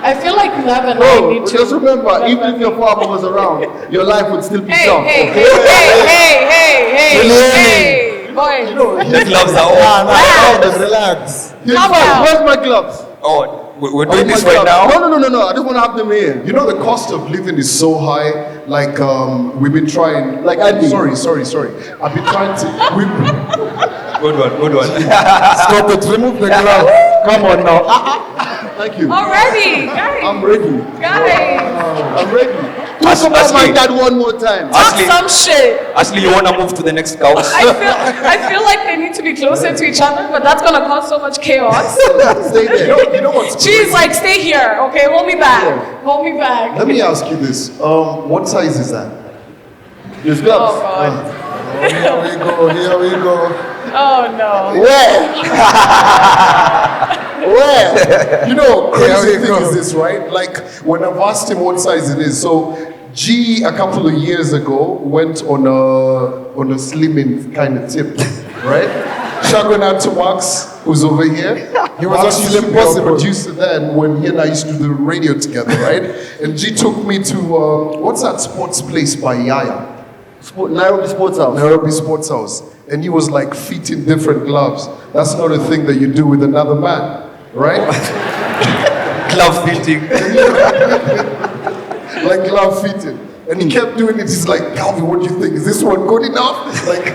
I feel like Nev and I Bro, need to. just remember, even if your father was around, your life would still be Hey, tough. hey, okay? hey, boy. The gloves are off. Relax. Calm down. Where's my gloves? Oh, we're Oh doing my this right God. now? No. I just want to have them here. You know the cost of living is so high. Like we've been trying. Like Andy. Sorry. I've been trying to. Good one. Stop it. Remove the glove. Come on now. Thank you. Already, guys. I'm ready. Guys. I'm ready. Talk about my dad one more time. Talk Ashley. some shit. Ashley, you wanna move to the next couch? I feel like they need to be closer to each other, but that's gonna cause so much chaos. Stay there. You know what's She's like, stay here, okay? Hold me back. Hold me back. Let me ask you this. What size is that? These gloves. Oh God. Here we go. Oh no. Where? You know, crazy Yeah, we thing go. is this, right? Like when I've asked him what size it is. So G a couple of years ago went on a slimming kind of tip, right? Shout out to Max, who's over here. He was Max on used to be Impossible. our producer then when he and I used to do the radio together, right? And G took me to, what's that sports place by Yaya? Nairobi Sports House. Nairobi Sports House. And he was like fitting different gloves. That's not a thing that you do with another man, right? Glove fitting. Like glove fitting. And he kept doing it. He's like, Calvin, what do you think? Is this one good enough? Like,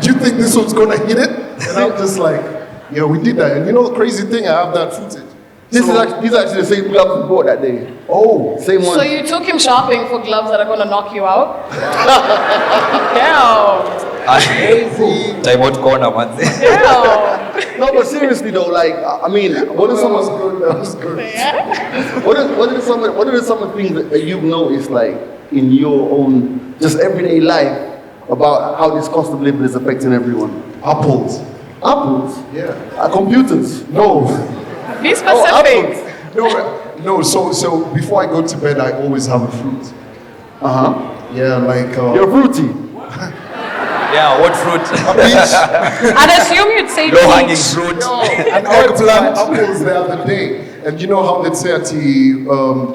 do you think this one's gonna hit it? And I'm just like, yeah, we did that. And you know the crazy thing, I have that footage. These are actually the same gloves we bought that day. Oh. Same one. So you took him shopping for gloves that are gonna knock you out? Yeah. Time out corner, man. No, but seriously though, like, I mean, what are some of That was good. what are some of the things that you've noticed, like, in your own just everyday life about how this cost of living is affecting everyone? Apples. Apples? Yeah. Computers? No. Be specific. No, so before I go to bed, I always have a fruit. Yeah, like... You're fruity? Yeah, what fruit? A peach. I'd assume you'd say Low-hanging peach. fruit. No, and I went to buy apples the other day. And you know how they'd say at the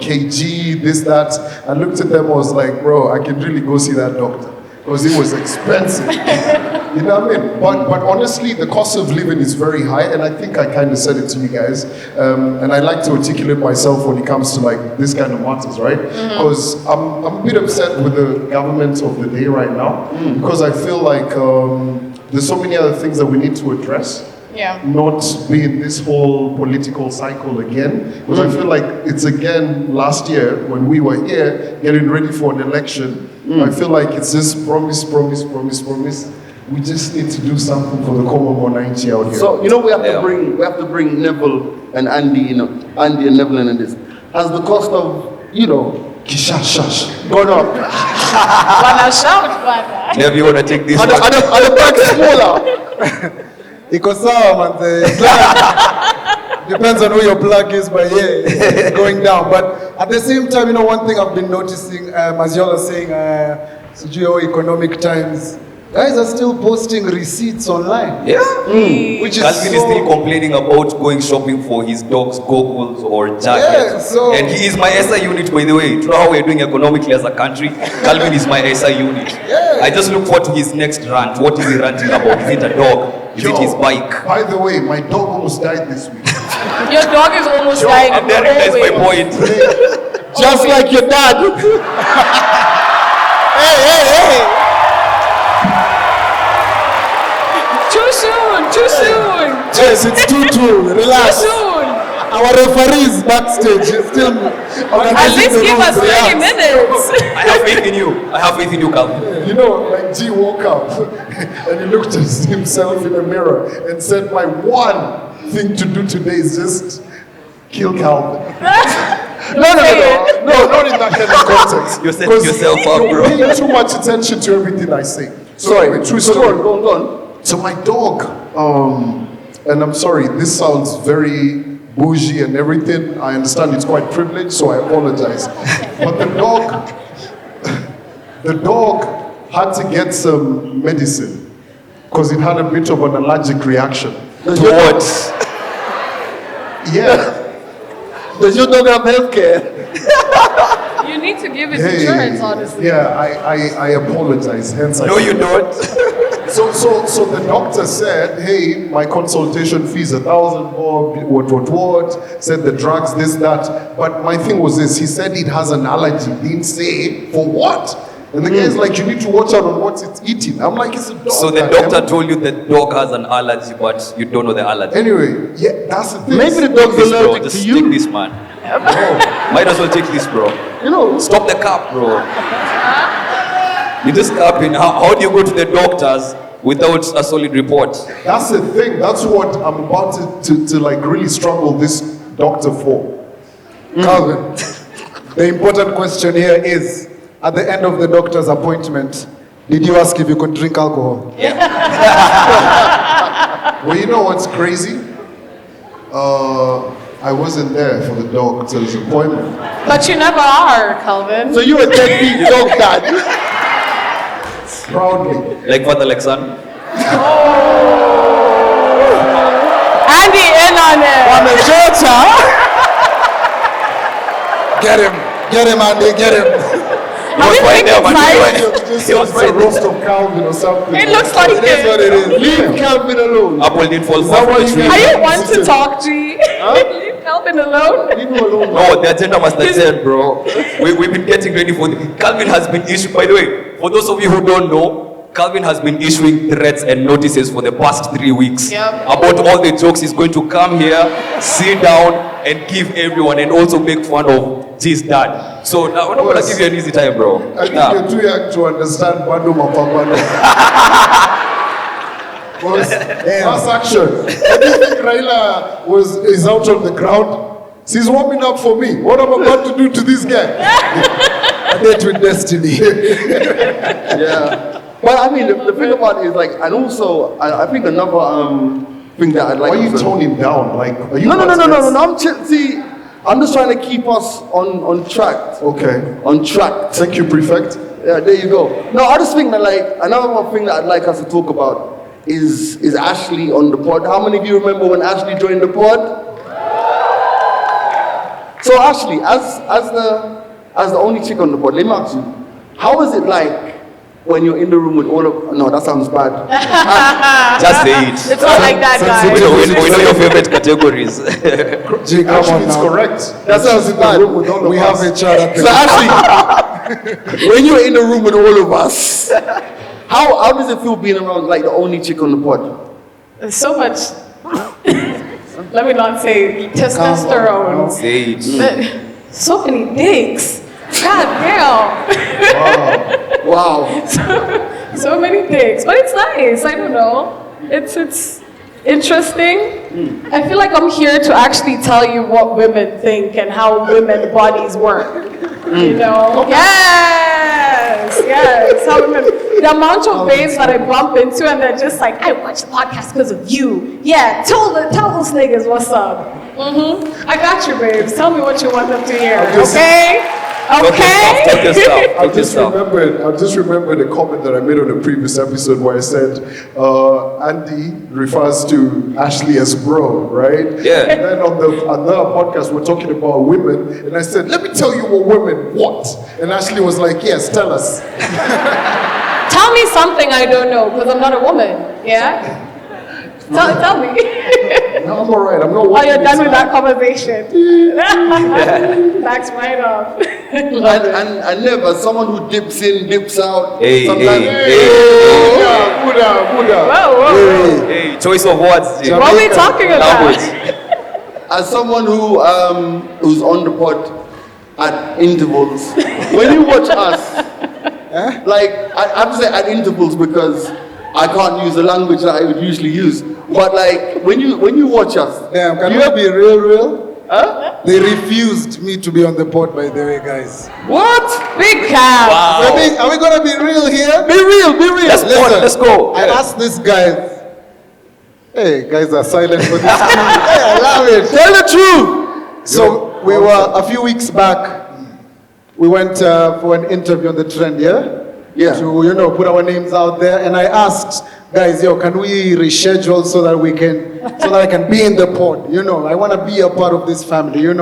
kg, this, that. I looked at them, I was like, bro, I can really go see that doctor. Because it was expensive. You know what I mean? But honestly, the cost of living is very high, and I think I kind of said it to you guys. And I like to articulate myself when it comes to like this kind of matters, right? Because I'm a bit upset with the government of the day right now, because I feel like there's so many other things that we need to address. Yeah. Not be in this whole political cycle again. Because I feel like it's again last year when we were here getting ready for an election. I feel like it's just promise. We just need to do something for the common Monanchi out here. So, you know, we have to bring Neville and Andy, you know, Andy and Neville in this. Has the cost of, you know, shush. gone up? Wanna shout, bwana. Never you want to take this Are one? the bags smaller? Iko sawa, man. Depends on who your plug is, but yeah, it's going down. But at the same time, you know, one thing I've been noticing, as y'all are saying, economic times, guys are still posting receipts online. Yeah. Which is Calvin is still complaining about going shopping for his dog's goggles or jackets. Yeah, and he is my SI unit, by the way. You know how we're doing economically as a country? Calvin is my SI unit. Yeah. I just look forward to his next rant. What is he ranting about? Is it a dog? Is it his bike? By the way, my dog almost died this week. Your dog is almost dying. And there is my point. Just like your dad. Hey. Too soon. Yes, it's too. Relax. Too soon. Our referees backstage is still At least give us 30 minutes. I have faith in you. I have faith in you, Calvin. You know, like G woke up and he looked at himself in the mirror and said, my one thing to do today is just kill Calvin. No, not in that kind of context. You're setting yourself up, bro. You're paying too much attention to everything I say. Sorry, true story. Go on. So my dog, and I'm sorry, this sounds very bougie and everything. I understand it's quite privileged, so I apologize. But the dog had to get some medicine because it had a bit of an allergic reaction. To what? Yeah. Does your dog have healthcare? You need to give it insurance, honestly. Yeah, I apologize. Hence, No, you don't. So the doctor said, hey, my consultation fee is 1,000 bob, what, said the drugs, this, that. But my thing was this, he said it has an allergy, didn't say for what? And the guy's like, you need to watch out on what it's eating. I'm like, it's a dog. So the doctor told you the dog has an allergy, but you don't know the allergy. Anyway, yeah, that's the thing. Maybe the dog's allergic Just to you. take this, man. Might as well take this, bro. You know, Stop the cap, bro. You just capping. How do you go to the doctors without a solid report? That's the thing. That's what I'm about to like really struggle this doctor for. Calvin, the important question here is, at the end of the doctor's appointment, did you ask if you could drink alcohol? Well, you know what's crazy? I wasn't there for the doctor's appointment. But you never are, Calvin. so you're a deadbeat dog dad. Proudly. Like Father, like son? Oh. on it. Get him, Andy, get him. Are we making fight? It was a roast of Calvin or something. It looks like It is what it is. Leave Calvin alone. Apple didn't fall Is that far why from the you tree. Are you one to talk, G? Leave Calvin alone. Leave him alone. No, the agenda must attend, bro. We've been getting ready for Calvin has been issued, by the way, for those of you who don't know, Calvin has been issuing threats and notices for the past 3 weeks about all the jokes. He's going to come here, sit down, and give everyone, and also make fun of G's dad. So now we're not going to give you an easy time, bro. I think you're too young to understand Bando Mapambano. Mass action. I didn't think Raila is out on the ground. He's warming up for me. What am I about to do to this guy? A date with destiny. Yeah. But I mean, the thing about it is like, and also, I think another thing that I'd like. Why are you toning down? Like, are you? No. See, I'm just trying to keep us on track. Okay. On track. Thank you, prefect. Yeah, there you go. No, I just think that like another thing that I'd like us to talk about is Ashley on the pod. How many of you remember when Ashley joined the pod? So Ashley, as the only chick on the pod, let me ask you, how is it like when you're in the room with all of... No, that sounds bad. Just say it. It's not like that, guys. We know your favorite categories. Actually, it's correct. That sounds bad. We have a chat at the So Ashley, when you're in the room with all of us, how does it feel being around like the only chick on the pod? There's so much. Let me not say testosterone. Say it. So many dicks. God damn. Wow. So many dicks. But it's nice. I don't know. It's interesting. I feel like I'm here to actually tell you what women think and how women bodies work. You know? Yes. How women, the amount of babes that I bump into and they're just like, I watch the podcast because of you. Yeah, tell those niggas what's up. I got you, babes. Tell me what you want them to hear. Okay? Talk your stuff. I just remembered a comment that I made on a previous episode where I said Andy refers to Ashley as bro, right? Yeah. And then on the other podcast we're talking about women, and I said, let me tell you what women want. And Ashley was like, yes, tell us. Tell me something I don't know, because I'm not a woman. Yeah? Tell me. No, I'm alright. I'm not Oh, watching you're done this with now. that conversation. Backs right off. And never someone who dips in, dips out. Hey. Buddha. Whoa. Hey, choice of words. G. What are we talking about? Language. As someone who's on the pod at intervals, when you watch us, like I have to say at intervals because I can't use the language that I would usually use. But like when you watch us, Damn, can you be real? Huh? They refused me to be on the pod, by the way, guys. What? Big cow. Wow. Are we gonna be real here? Be real. Let's go. I asked these guys. Hey, guys are silent for this. Hey, I love it. Tell the truth. So we were a few weeks back. We went for an interview on the Trend, Yeah. To put our names out there, and I asked guys, can we reschedule so that I can be in the pod? I want to be a part of this family. And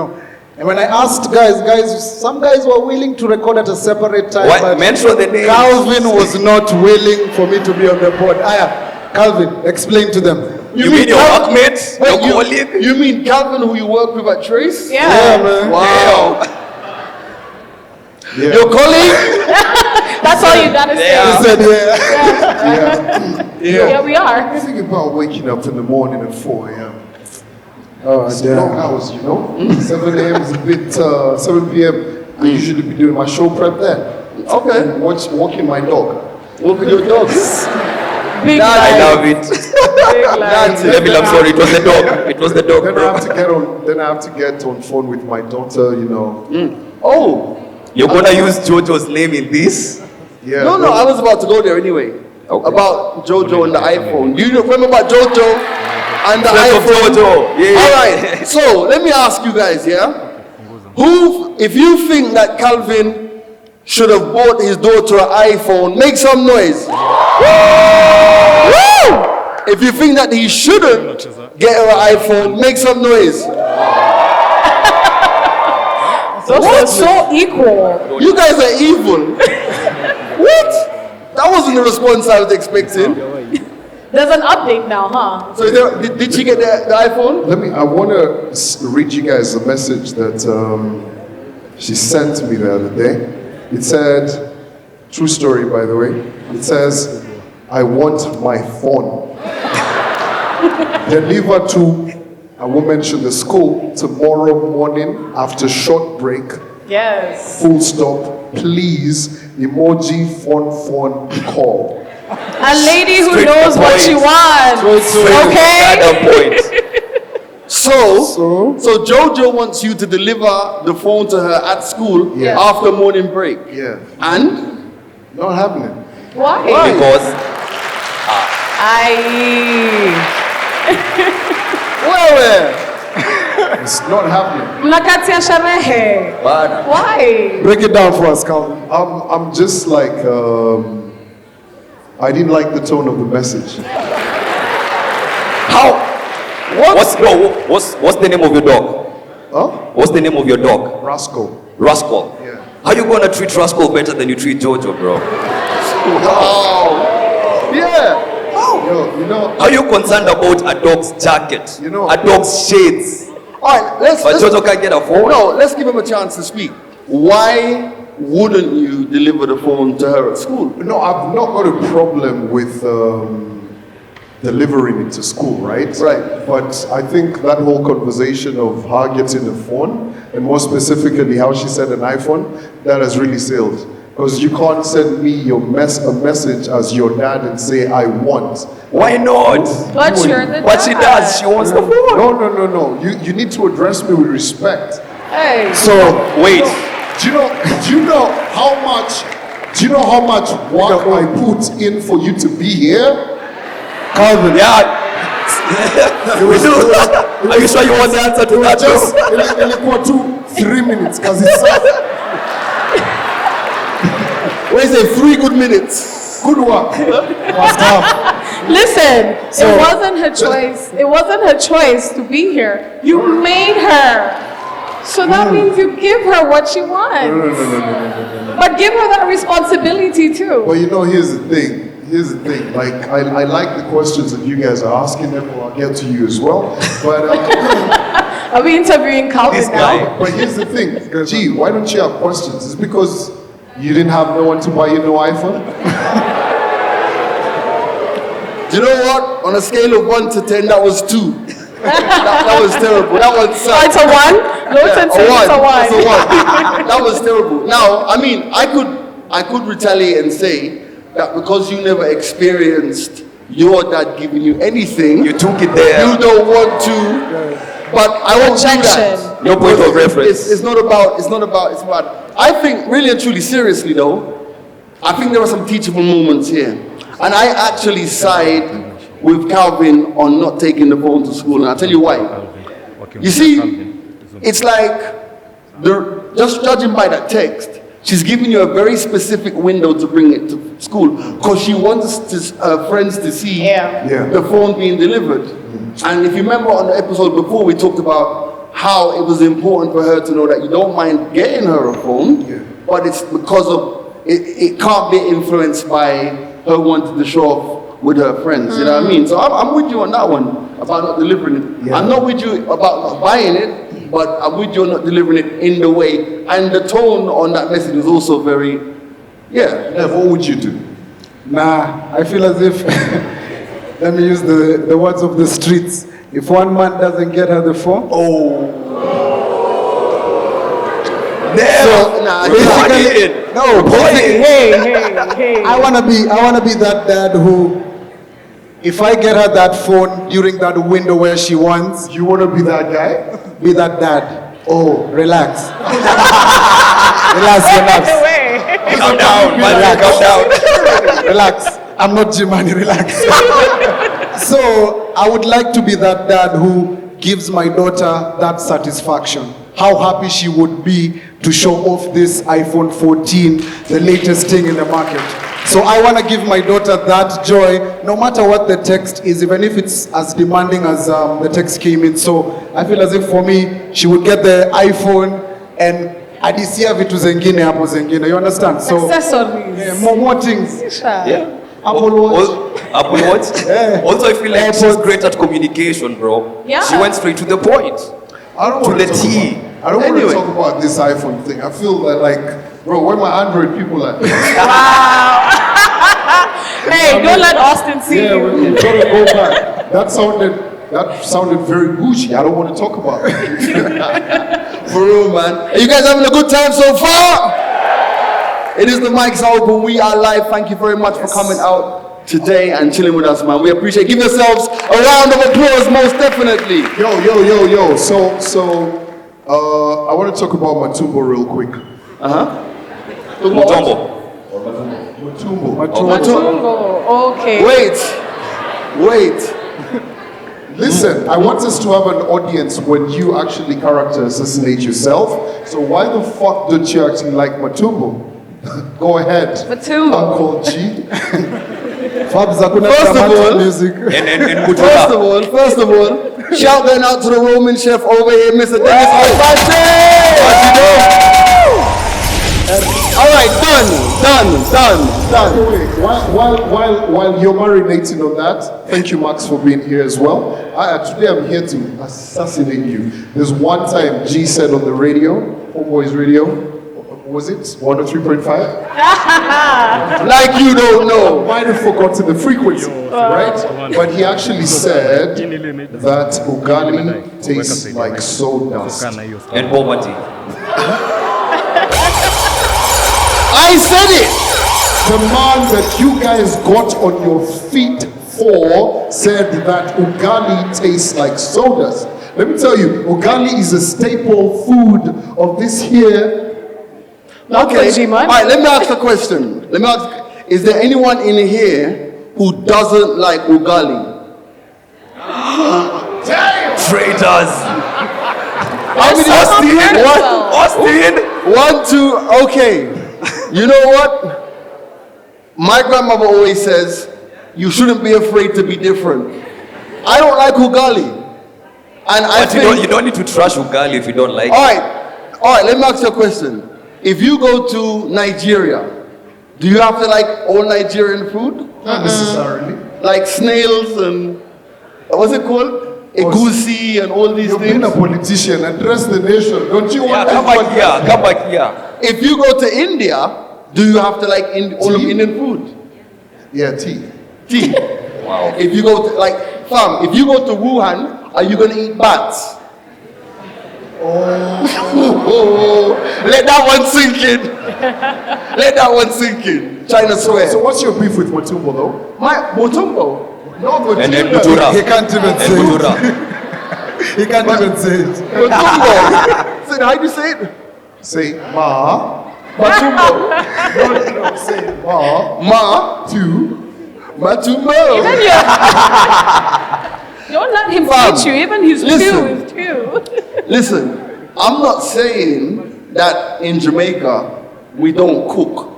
when I asked guys, some guys were willing to record at a separate time. What? But Mention the names. Calvin was not willing for me to be on the pod. Calvin, explain to them. You mean your workmates? Your colleague? You mean Calvin, who you work with at Trace? Yeah, man. Wow. Yeah. Your colleague? That's all you gotta say. He said, Yeah, we are. I think about waking up in the morning at 4 a.m. Oh, It's long hours, 7 a.m. is a bit, 7 p.m. I usually be doing my show prep then. Okay. Walking my dog. Walking your dogs. Big I love it. Big life. Level up, sorry, it was the dog. It was the dog, Then bro. I have to get on phone with my daughter, Oh. You're gonna use Jojo's name in this? Yeah. No, I was about to go there anyway. Okay. About Jojo and the iPhone. You remember about Jojo and the Friends of iPhone? Jojo. Yeah. All right. So let me ask you guys, if you think that Calvin should have bought his daughter an iPhone, make some noise. Woo! If you think that he shouldn't, get her an iPhone, make some noise. Those are so equal. You guys are evil. What? That wasn't the response I was expecting. There's an update now, huh? So did she get the iPhone? I want to read you guys a message that she sent me the other day. It said, true story by the way, it says, I want my phone. Deliver to, I will mention the school, tomorrow morning after short break. Yes. Full stop. Please, emoji, phone, call. A lady who knows what she wants. Okay? So Jojo wants you to deliver the phone to her at school after morning break. Yeah. And? Not happening. Why? Because Where? It's not happening. Mnakatia sherehe. Why? Break it down for us, Calvin. I'm just like, I didn't like the tone of the message. how? What's the name of your dog? Huh? What's the name of your dog? Rascal. Rascal. Yeah. How you gonna treat Rascal better than you treat Jojo, bro? Wow. Yeah. Yo, you know. How you concerned about a dog's jacket? You know. A dog's shades? All right, let's Jojo can't get a phone? No, let's give him a chance to speak. Why wouldn't you deliver the phone to her at school? No, I've not got a problem with delivering it to school, right? Right. But I think that whole conversation of her getting a phone, and more specifically how she said an iPhone, that has really sailed. Because you can't send me a message as your dad and say, I want. Why not? But you're the But she dad. does. She wants the phone. No. You need to address me with respect. Hey. So wait. Do you know how much work I put in for you to be here? Calvin. Yeah. Are you sure you want the answer to that? Just in 3 minutes, because it's What is it? 3 good minutes. Good work. Listen, it wasn't her choice. It wasn't her choice to be here. You made her. So that means you give her what she wants. No. But give her that responsibility too. Well, you know, here's the thing. Like, I like the questions that you guys are asking them. Well, I'll get to you as well. But are we interviewing Calvin now? But here's the thing. Gee, why don't you have questions? It's because you didn't have no one to buy you no iPhone? Do you know what? On a scale of 1 to 10, that was 2. that was terrible. That was Oh, it's a 1? No, it's a 2, it's a 1. It's a 1. That was terrible. Now, I mean, I could retaliate and say that because you never experienced your dad giving you anything, you took it there. You don't want to. But I won't do that. No point of reference. It's about. I think, really and truly, seriously though, I think there are some teachable moments here. And I actually side with Calvin on not taking the phone to school. And I'll tell you why. You see, it's like, just judging by that text, she's giving you a very specific window to bring it to school because she wants her friends to see the phone being delivered. And if you remember on the episode before, we talked about how it was important for her to know that you don't mind getting her a phone, but it's because of, it can't be influenced by her wanting to show off with her friends, you know what I mean? So I'm with you on that one, about not delivering it. I'm not with you about not buying it, but I'm with you on not delivering it in the way. And the tone on that message is also very, what would you do? Nah, I feel as if, let me use the words of the streets. If one man doesn't get her the phone, Hey. I wanna be that dad who, if I get her that phone during that window where she wants, you wanna be that guy? Be that dad. Oh, relax. Relax. Calm down, man. Calm down. Relax. I'm not Jimani. Relax. So I would like to be that dad who gives my daughter that satisfaction. How happy she would be to show off this iPhone 14, the latest thing in the market. So I want to give my daughter that joy, no matter what the text is, even if it's as demanding as the text came in. So I feel as if for me, she would get the iPhone and adisia vitu zengine hapo zengine. You understand? So accessories. Yeah, more things. Yeah. Apple Watch. Apple Watch. Yeah. Also, I feel like she's great at communication, bro. Yeah. She went straight to the point. I don't To want the to T. I don't want to talk about this iPhone thing. I feel that like, bro, where my Android people at? Hey, don't let Austin see Yeah, you. we gotta go back. That sounded very Gucci. I don't want to talk about it. For real, man. Are you guys having a good time so far? It is the mics open. We are live. Thank you very much for coming out today and chilling with us, man. We appreciate it. Give yourselves a round of applause, most definitely. Yo. So, I want to talk about Matumbo real quick. Mutombo. Matumbo. Okay. Wait. Listen, I want us to have an audience when you actually character assassinate yourself. So why the fuck don't you actually like Matumbo? Go ahead. Matumbo. Uncle G. Fabs, hakuna First of dramatic all- music. And First of all, shout going out to the Roman chef over here, Mr. Dennis Alfate. All right, done. Wait, while you're marinating on that, thank you, Max, for being here as well. Today I'm here to assassinate you. There's one time G said on the radio, Homeboys Radio, was it 103.5? Like you don't know. I might have forgotten the frequency, right? But he actually said that ugali tastes like sawdust. And poverty. I said it. The man that you guys got on your feet for said that ugali tastes like sawdust. Let me tell you, ugali is a staple food of this here. Okay. All right, let me ask a question. Is there anyone in here who doesn't like ugali? Traitors. How many? Austin. 1, 2, okay. You know what? My grandmother always says, you shouldn't be afraid to be different. I don't like ugali. And I But think... you don't need to trash ugali if you don't like it. All right, let me ask you a question. If you go to Nigeria, do you have to like all Nigerian food? Not necessarily. Like snails and, what's it called? Egusi and all these You're things. being a politician, address the nation. Don't you want Come back here. If you go to India, do you have to like all of Indian food? Yeah, tea. Wow. If you go to if you go to Wuhan, are you gonna eat bats? Oh, let that one sink in. China swear. So what's your beef with Matumbo though? Matumbo? No, but And Butura. He can't even And say it. Butura. He can't even say it. Matumbo. How do you say it? Say ma. Matumbo. No, say ma. Ma. Matumbo. Don't let him Fam, beat you. Even his listen. two. Listen, I'm not saying that in Jamaica we don't cook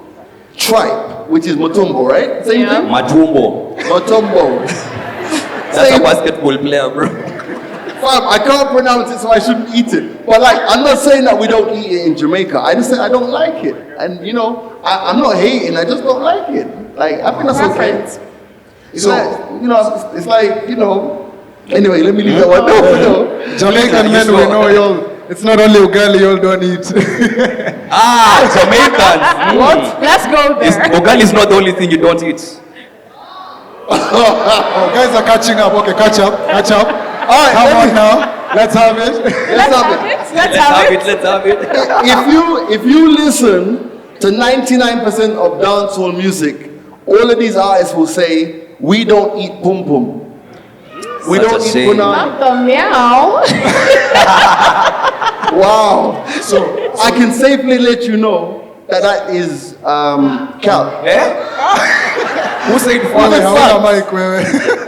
tripe, which is matumbo, right? Same thing? Matumbo. Matumbo. That's a basketball player, bro. Fam, I can't pronounce it, so I shouldn't eat it. But I'm not saying that we don't eat it in Jamaica. I just said I don't like it. And I'm not hating, I just don't like it. I think that's okay. It's anyway, let me leave that one. No. Jamaican men, we know y'all. It's not only ugali y'all don't eat. Jamaicans. What? Let's go there. Ugali is not the only thing you don't eat. Oh, guys are catching up. Okay, catch up. All right, come on now. Let's have it. Let's have it. If you listen to 99% of dancehall music, all of these artists will say, we don't eat pum pum. We don't eat punani. Not the meow. Wow. So I can safely let you know that is Cal. Who said Wale, hauna mic, wewe.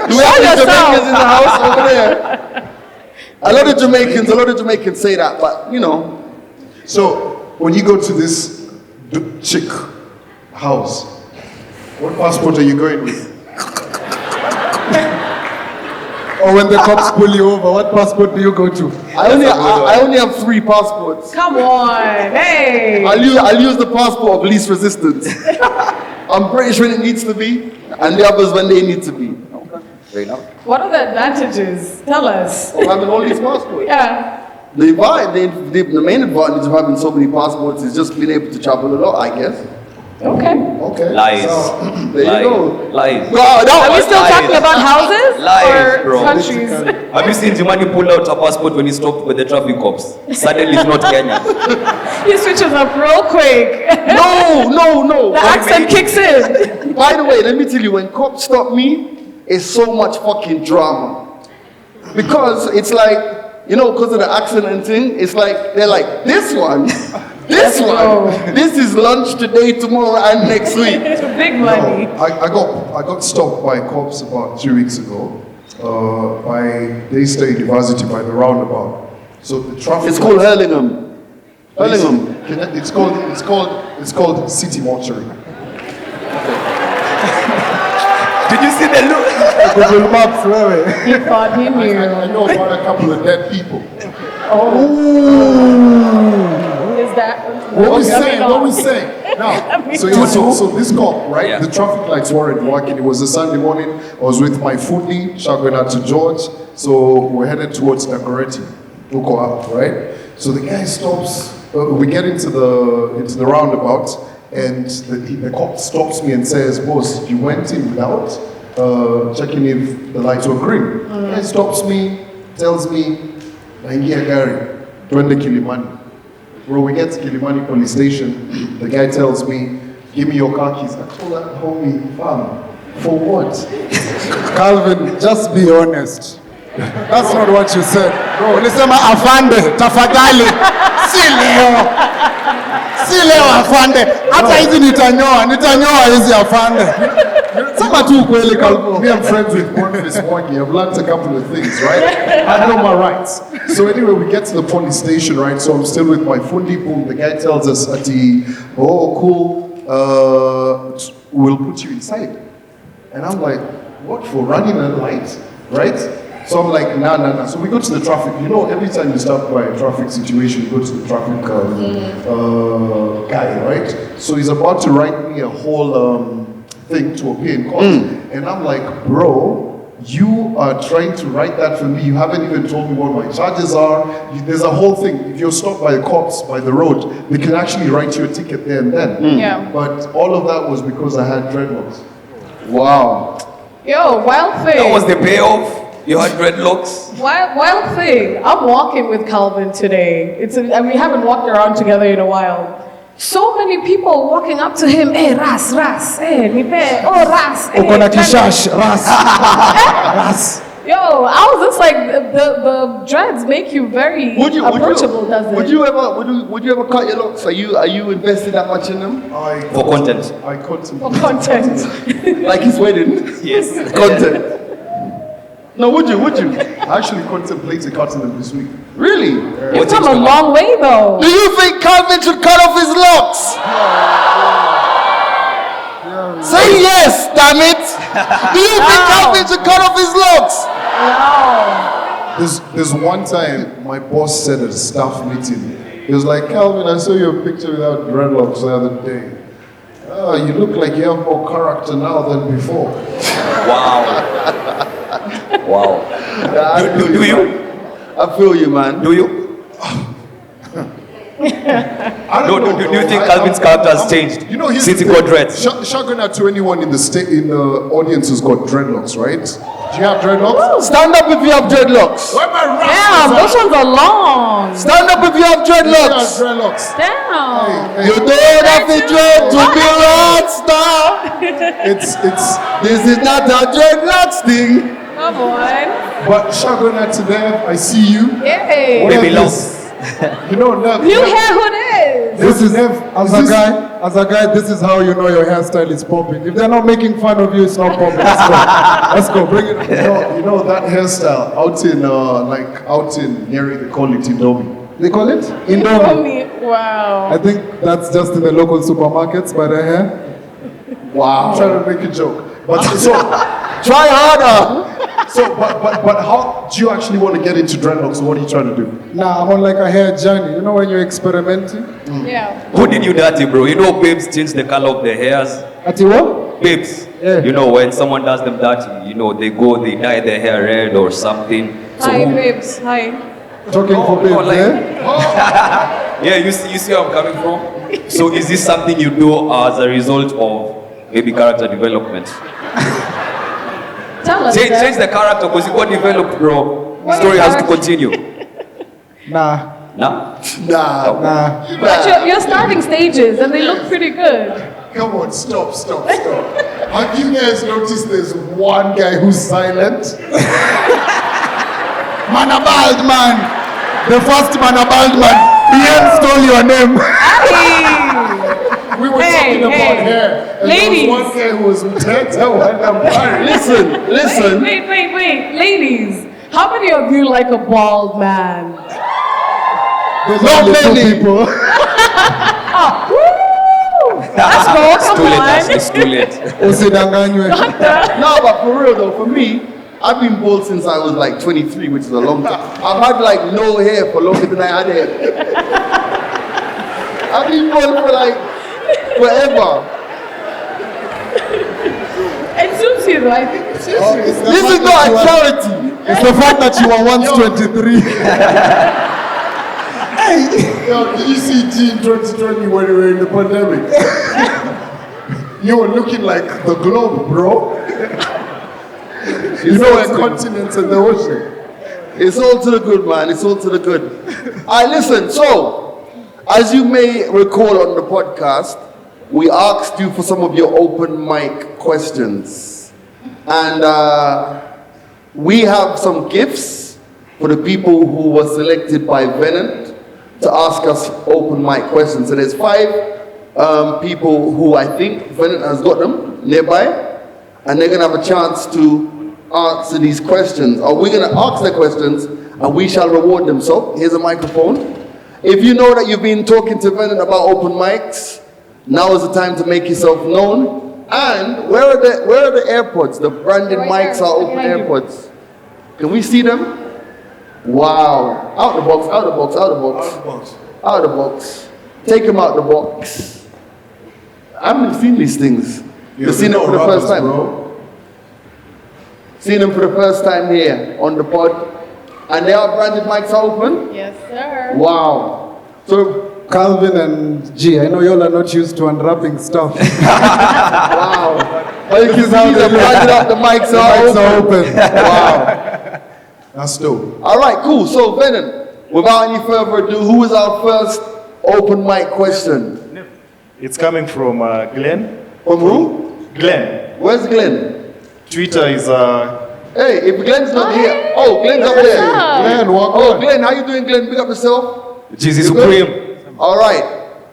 Do we have any Jamaicans in the house over there? A lot of Jamaicans say that, but So when you go to this chick house, What passport are you going with? Or when the cops pull you over, what passport do you go to? I only have 3 passports. Come on, hey. I'll use the passport of least resistance. I'm British when it needs to be, and the others when they need to be. Fair enough. What are the advantages? Tell us. Of having all these passports? Yeah. The main advantage of having so many passports is just being able to travel a lot, I guess. Okay. Lies. There you go. Lies. Are we still talking about houses Lies, or bro. countries? Have you seen Jimani pull out a passport when he stopped with the traffic cops? Suddenly it's not Kenya. He switches up real quick. No. The accent kicks in. By the way, let me tell you, when cops stop me, it's so much fucking drama. Because it's like, because of the accent and thing, it's like, they're like, this one, this is lunch today, tomorrow, and next week. Big money. No, I got stopped by cops about 3 weeks ago by Daystar University by the roundabout. So the traffic. It's called Hurlingham. It's called City Mortuary. Did you see the look? Google Maps, where He thought he knew. I know about a couple of dead people. Is that? What we saying? Now, so this cop, right? Yeah. The traffic lights weren't working. It was a Sunday morning. I was with my foodie, shouting out to George. So we're headed towards Dagoretti, Uko up, right? So the guy stops. We get into the roundabout, and the cop stops me and says, "Boss, you went in without checking if the lights were green." The guy stops me, tells me, "Naingia gari, twende Kilimani." Bro, we get to Kilimani police station. The guy tells me, "Give me your car keys." I told that homie, "Fam, for what?" Calvin, just be honest. That's not what you said. Bro, ulisema afande, tafadhali. Si leo afande. Hata hizi nitanyoa hizi afande. Sema tu kweli Calvin. Me, I'm friends with Boniface Mwangi. I've learned a couple of things, right? I know my rights. So anyway, we get to the police station, right? So I'm still with my fundi. Boom. The guy tells us, "Ati, oh cool, we'll put you inside." And I'm like, "What, for running a light?" Right? So I'm like, nah. So we go to the traffic. Every time you stop by a traffic situation, you go to the traffic guy, right? So he's about to write me a whole thing to appear in court. And I'm like, "Bro, you are trying to write that for me. You haven't even told me what my charges are." There's a whole thing. If you're stopped by the cops by the road, they can actually write you a ticket there and then. Yeah. But all of that was because I had dreadlocks. Wow. Yo, wild thing. That was the payoff. You had dreadlocks. Wild thing. I'm walking with Calvin today. And we haven't walked around together in a while. So many people walking up to him. Hey, Ras, nipe. Oh, Ras. Ukona kishash, Ras. Ras. Yo, I was just like, the dreads make you very approachable, doesn't it? Would you ever cut your locks? Are you invested that much in them? For content. I contemplate. For content. Like his wedding? Yes. Content. No, would you? I actually contemplated cutting them this week. Really? You've come a long way, though. Do you think Calvin should cut off his locks? Say yes, damn it! Do you think Calvin should cut off his locks? No. There's one time my boss said at a staff meeting, he was like, "Calvin, I saw your picture without dreadlocks the other day. Oh, you look like you have more character now than before." Wow. Do you? I feel you, man. Do you? Do you think Calvin's character has changed since he got dreads? Shotgun to anyone in the audience who's got dreadlocks, right? Do you have dreadlocks? Stand up if you have dreadlocks. Damn, those ones are long. Stand up if you have dreadlocks. Damn. You don't have to dread to be a rock star. This is not a dreadlocks thing. Come on. But shotgun to them, I see you. Yay. Baby long. Nev. New hairhood is. This is as a guy, this is how you know your hairstyle is popping. If they're not making fun of you, it's not popping. Let's go, bring it. You know that hairstyle out in Nyeri, they call it Indomie. They call it Indomie. Wow. I think that's just in the local supermarkets by the hair. Wow. I'm trying to make a joke. But so, try harder. So, but how do you actually want to get into dreadlocks? What are you trying to do? Nah, I'm on like a hair journey. You know when you're experimenting? Yeah. Who did you dirty, bro? You know babes change the color of their hairs. At what? Babes. Yeah. You know when someone does them dirty, you know, they dye their hair red or something. Hi, babes. Hi. Talking for babes, Yeah, you see where I'm coming from? So is this something you do as a result of maybe character development? Tell us. Change the character because you got developed, bro. What Story has to character? continue. Nah. Nah? Nah. But you're starting stages and they look pretty good. Come on, stop. Have you guys noticed there's one guy who's silent? Manabald man. The first Manabald man. Ian stole your name. We were talking about hair. And Ladies. there was one guy who was Mteta when I'm married. Listen. Wait. Ladies, how many of you like a bald man? There's Not only two many. people. Let's go, come on. It's too late. Usidanganywe. No, but for real though, for me, I've been bald since I was like 23, which is a long time. I've had like no hair for longer than I had hair. I've been bald for like forever. It suits you though, I think it suits you. This is not a charity. It's the fact that you were once 23. Yo, did you see G in 2020 when we were in the pandemic? You were looking like the globe, bro. You know, a continent and the ocean. It's all to the good, man. It's all to the good. All right, listen. So, as you may recall on the podcast, we asked you for some of your open mic questions. And we have some gifts for the people who were selected by Venant to ask us open mic questions. So there's 5 people who I think Venant has got them nearby, and they're gonna have a chance to answer these questions. Or we're gonna ask the questions and we shall reward them. So here's a microphone. If you know that you've been talking to Venant about open mics, now is the time to make yourself known. And where are the AirPods? The branded mics are open AirPods. Can we see them? Wow. Out the box, out the box, out the box. Out the box. Take them out the box. I haven't seen these things. You've seen them for the first time. Bro. Seen them for the first time here on the pod. And they are branded mics are open? Yes, sir. Wow. So Calvin and G, I know y'all are not used to unwrapping stuff. wow. Well, you can see them branded up, the mics are open. Wow. That's dope. All right, cool. So, Venant, without any further ado, who is our first open mic question? It's coming from Glenn. From who? Glenn. Where's Glenn? Twitter is Hey, if Glenn's not here. Oh, Glenn's up there. Glenn, welcome. Glenn, how you doing, Glenn? Pick up yourself. Jesus Supreme. All right.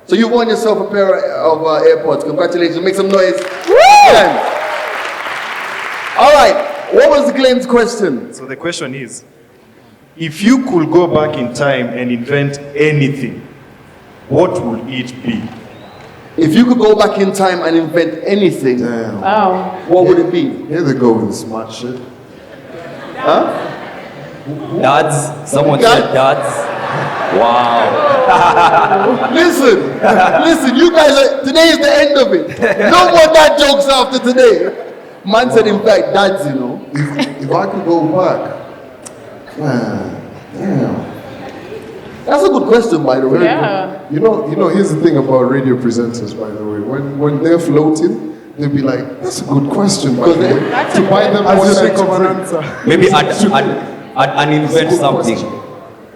So you won yourself a pair of AirPods. Congratulations. Make some noise. Glenn. All right. What was Glenn's question? So the question is, if you could go back in time and invent anything, what would it be? If you could go back in time and invent anything, what would it be? Here they go with smart shit. Huh? Dads? Someone said dads? Wow. Listen, you guys today is the end of it. No more dad jokes after today. Man said, in fact, dads, you know. If I could go back, man, damn. That's a good question, by the way. Yeah. You know, here's the thing about radio presenters, by the way. When they're floating, they'll be like, that's a good question, by the way. To buy them As one you night think to of an drink. answer. Maybe I'd uninvent something.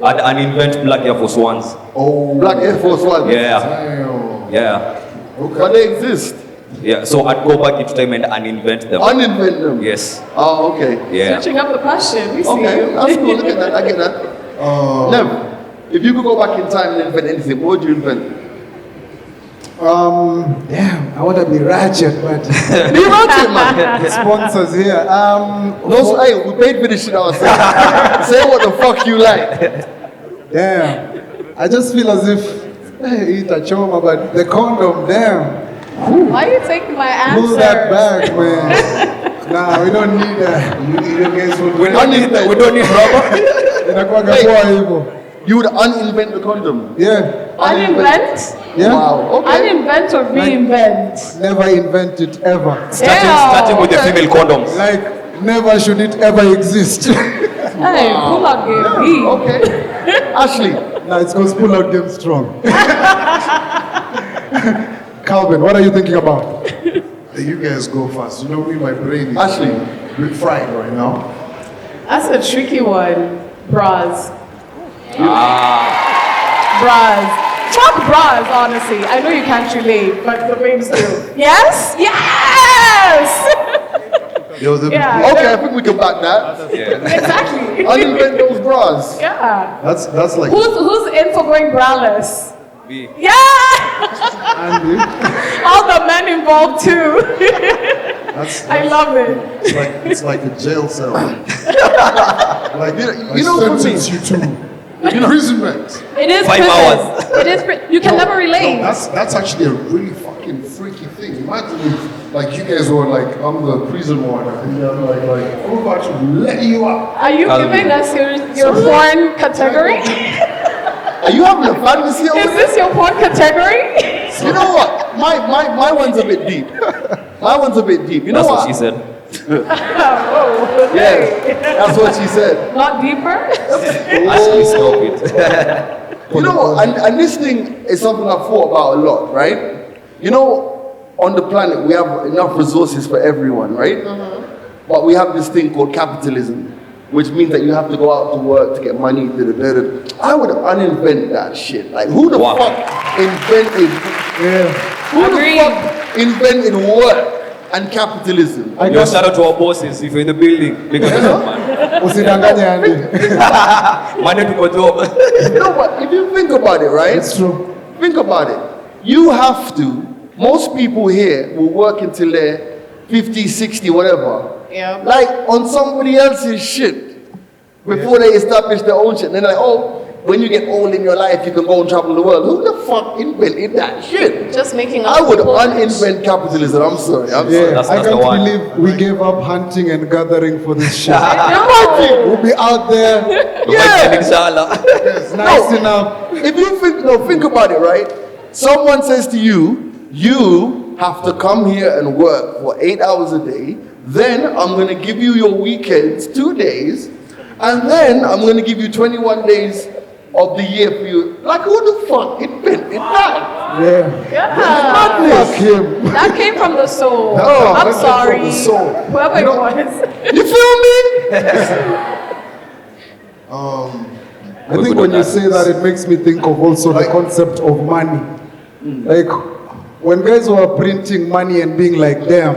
I'd uninvent Black Air Force Ones. Oh, Black Air Force Ones. Yeah. Damn. Yeah. Okay. But they exist. Yeah, so I'd go back into time and uninvent them. Uninvent them? Yes. Oh, okay. Yeah. Switching up the question. We see Okay, you. that's cool. Look at that. I get that. Nev, if you could go back in time and invent anything, what would you invent? Damn, I want to be ratchet, but Be ratchet, man. sponsors here. No, hey, we paid for this shit ourselves. Say what the fuck you like. Damn, I just feel as if eat a choma, but the condom, damn. Why are you taking my answer? Pull that back, man. Nah, we don't need that. You guys would. We don't need that. We don't need rubber. You would uninvent the condom? Yeah. Uninvent? Yeah. Wow. Okay. Uninvent or reinvent? Never invent it ever. Starting with the female condoms. Like, never should it ever exist. Hey, pull out game. Yeah. Okay. Ashley. Nah, it's because pull out game strong. Calvin, what are you thinking about? You guys go fast. You know me, my brain is Ashley. fried right now. That's a tricky one. Bras. Ah. Bras. Fuck bras, honestly. I know you can't relate, but the babes do. Yes? Yes! Yo, Yeah. Okay, I think we can back that. Exactly. Uninvent those bras. Yeah. That's like. Who's in for going braless? Me. Yeah! All the men involved too. I love it. It's like a jail cell. Like you know, sentence you to imprisonment. It is 5 prison. hours. It is. You can never relate. No, that's actually a really fucking freaky thing. Imagine if, like, you guys were like, I'm the prison warden, and you're like, I'm about to let you out. Are you giving us your porn category? Are you having a fantasy over Is this your porn category? You know what? My one's a bit deep. My one's a bit deep. You know That's what? what she said. Oh, okay. Yeah, that's what she said. Not deeper? Ashley, stop it. You know what? And this thing is something I've thought about a lot, right? You know, on the planet we have enough resources for everyone, right? But we have this thing called capitalism, which means that you have to go out to work to get money. I would uninvent that shit. Like, who the fuck invented? Who the fuck invented work and capitalism? Yo, shout out to our bosses if you're in the building. Big up yourself, man. Money to go job. No, but if you think about it, right? It's true. Think about it. You have to. Most people here will work until they're 50, 60, whatever. Yeah. Like on somebody else's shit before they establish their own shit. And they're like, oh, when you get old in your life, you can go and travel the world. Who the fuck invented that shit? Just making I would uninvent capitalism. I'm sorry. I'm sorry. I can't believe we gave up hunting and gathering for this shit. Imagine. We'll be out there. Yeah. Nice enough. If you think about it, right? Someone says to you, you have to come here and work for 8 hours a day. Then I'm going to give you your weekends, 2 days. And then I'm going to give you 21 days of the year for you. Like, who the fuck invented that? Yeah. Fuck him. That came from the soul. No, I'm that came sorry. from the soul. Whoever it was. You feel me? I think when you say that, it makes me think of also the concept of money. Like, when guys were printing money and being like, damn,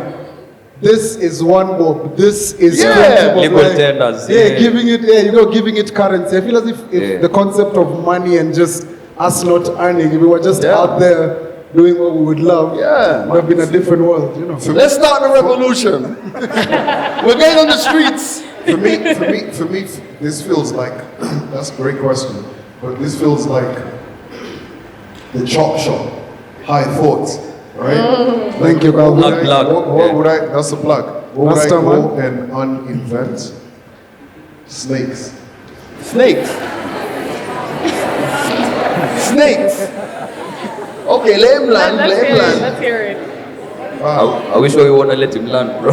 this is one bob, this is 20 bob. Legal tenders. Giving it currency. I feel as if the concept of money and just us not earning, if we were just out there doing what we would love, it would have been a different world, you know. Let's start the revolution. We're getting on the streets. For me, this feels like, that's a great question, but this feels like the chop shop, high thoughts, right? Thank you, Calvin. What would I, that's a plug. What would I Master go and uninvent? Snakes. Snakes. Snakes. Okay, let him land, let him land. Let's hear it. I wish we want to let him land, bro.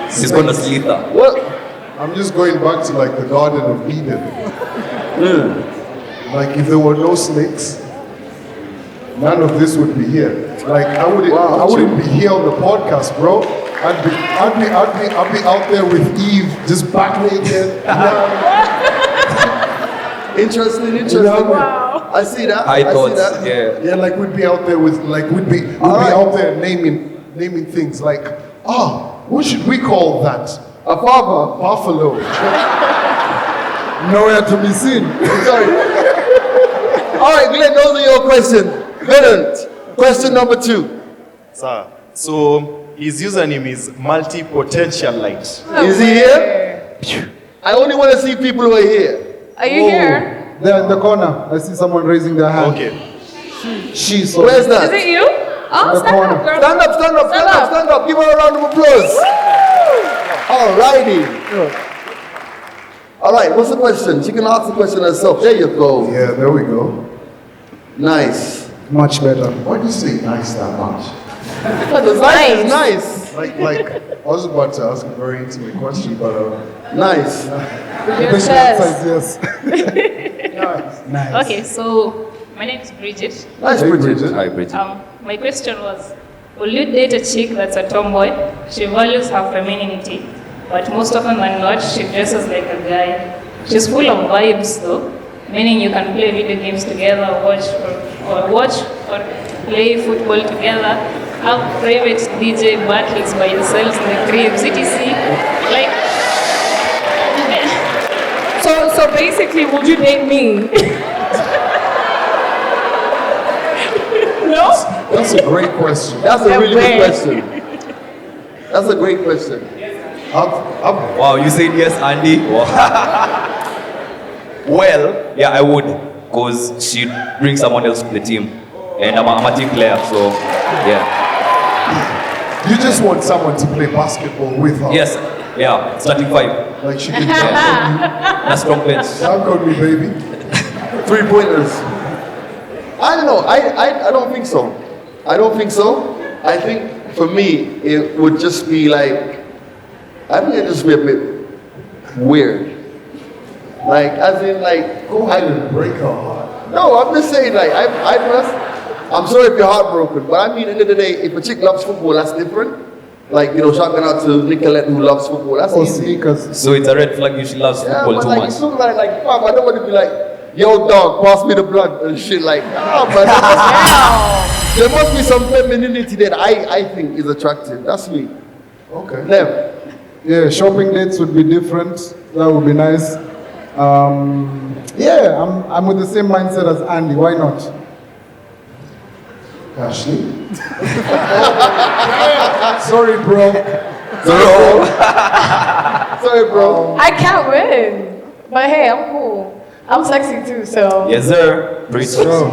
He's gonna slither. What? I'm just going back to like the Garden of Eden. Like if there were no snakes, none of this would be here. Like I wouldn't be here on the podcast, bro. I'd be out there with Eve, just back naked. Interesting. Wow. I see that. High thoughts, see that. yeah. Like we'd be out there with like we'd be out there naming things like, what should we call that? A father. Buffalo. Nowhere to be seen. Sorry. All right, Glenn, those are your questions. Villain, question number 2. Sir, so his username is multi-potential-lite. Is he here? I only want to see people who are here. Are you here? There in the corner, I see someone raising their hand. Okay. She's Where's that? Is it you? Oh, stand up, girl. Stand up, stand up, stand up, stand up. Give her a round of applause. Alrighty. All right, what's the question? She can ask the question herself. There you go. Yeah, there we go. Nice. Much better. Why do you say nice that much? Because nice is nice. Like, I was about to ask a very intimate question, but nice. Your chest. Yes. Nice. Okay, so my name is Bridget. Nice, Bridget. Hi, Bridget. My question was, will you date a chick that's a tomboy? She values her femininity, but most often than not, she dresses like a guy. She's full of vibes though, meaning you can play video games together, watch or play football together, have private DJ battles by yourselves in the cribs, etc. Like, So basically, would you date me? No? That's a great question. That's a really good question. That's a great question. Wow, you said yes, Andy? Wow. Well, yeah, I would, because she'd bring someone else to the team. And I'm a team player, so yeah. You just want someone to play basketball with her. Yes, yeah, starting five. Like she can dunk on you. That's strong bench. Dunk on me, baby. 3-pointers. I don't know. I don't think so. I don't think so. I think for me, it would just be like, I think it'd just be a bit weird. Like, as in, like, go ahead and break her heart. No, I'm just saying, like, I'm sorry if you're heartbroken, but I mean, at the end of the day, if a chick loves football, that's different. Like, you know, shouting out to Nicolette who loves football, that's easy. Sneakers. So it's a red flag if she loves football too like, much. it's not like, fam, I don't want to be like, yo, dog, pass me the blood and shit. Like, but there must be some femininity that I think is attractive. That's me. Okay. Never. Yeah, shopping dates would be different. That would be nice. Yeah, I'm with the same mindset as Andy. Why not? Ashley? Sorry, bro. Sorry, bro. I can't win. But hey, I'm cool. I'm sexy too, so. Yes, sir. Preach. No,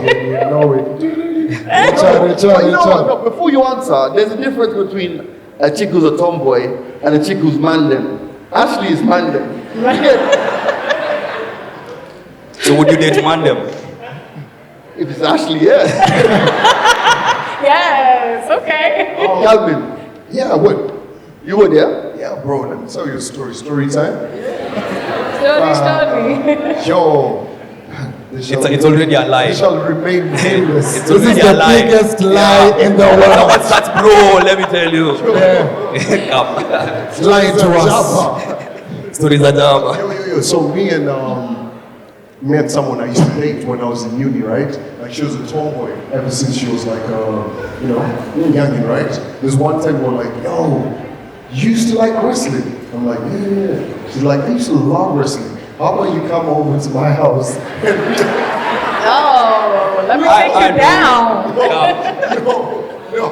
no way. But you know what? No, before you answer, there's a difference between a chick who's a tomboy and a chick who's mandem. Ashley is mandem. So would you date Mandem? If it's Ashley, yeah. Yes, okay. Calvin. Yeah, I would. You would, yeah? Yeah, bro, let me tell you a story. Story time? Story. Yo. It's already a lie. It shall remain nameless. It's already a lie. Biggest lie in the world. What's that, bro? Let me tell you. Come. Lying to us. Stories are dumb. Yo. So me and someone I used to date when I was in uni, right? Like she was a tomboy ever since she was like, youngin', right? There's one time we're like, yo, you used to like wrestling? I'm like, yeah. She's like, I used to love wrestling. How about you come over to my house? Oh, let me take you down. No.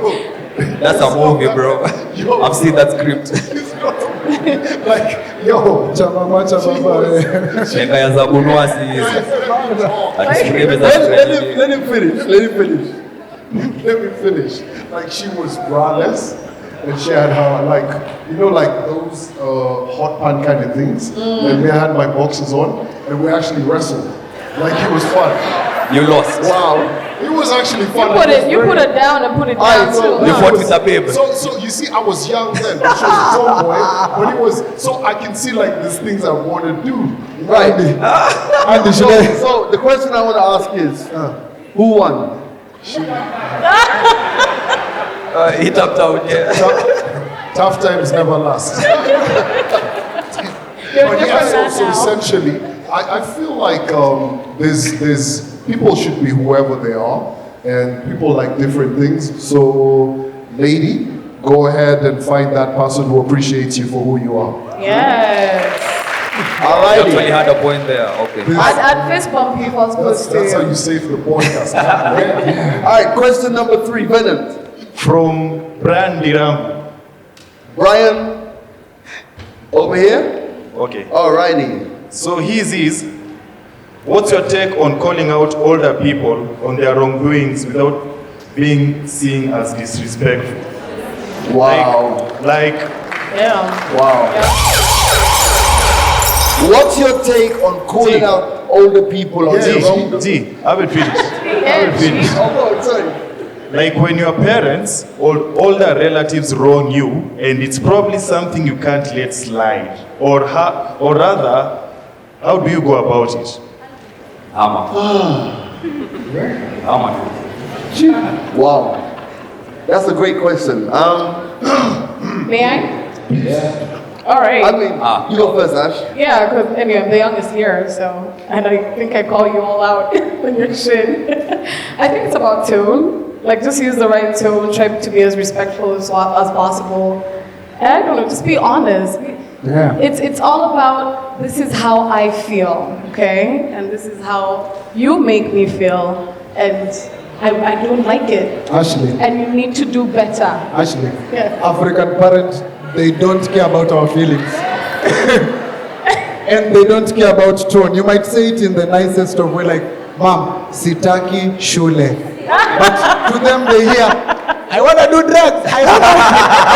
That's a movie, bro. I've seen that script. Like, yo, Chababa. Shekaya za kunua si hizi. Let him finish. Like she was braless and she had her like those hot pan kind of things. And I had my boxes on and we actually wrestled. Like it was fun. You lost. Wow. It was actually fun. You put it down and put it down too. You fought with a babe. So you see, I was young then, but she was a tomboy. But it was so I can see like these things I want to do. Right. Andy, So the question I want to ask is, who won? He tapped out, yeah. Tough times never last. But yeah, so essentially, I feel like there's people should be whoever they are, and people like different things. So, lady, go ahead and find that person who appreciates you for who you are. Yes. All right. You actually had a point there. Okay. I'd fist bump you for That's how you save the podcast. All right, question number 3, Venom. From Brian Diram. Brian, over here? Okay. All righty. So his is, what's your take on calling out older people on their wrongdoings without being seen as disrespectful. Wow. Yeah. Wow. What's your take on calling out older people on their wrong? G, I haven't finished. Oh, sorry. Like when your parents or older relatives wrong you, and it's probably something you can't let slide, or rather, how do you go about it? Wow, that's a great question. May I? Yeah. All right. I mean, you go first, Ash. Yeah, because anyway, I'm the youngest here, so, and I think I call you all out when you're shit. I think it's about tone. Like, just use the right tone, try to be as respectful as possible. And I don't know, just be honest. Yeah. It's all about, this is how I feel, okay? And this is how you make me feel. And I don't like it. Ashley. And you need to do better. Ashley. Yeah. African parents, they don't care about our feelings. And they don't care about tone. You might say it in the nicest of way, like, Mom, sitaki shule. But to them, they hear, I want to do drugs. I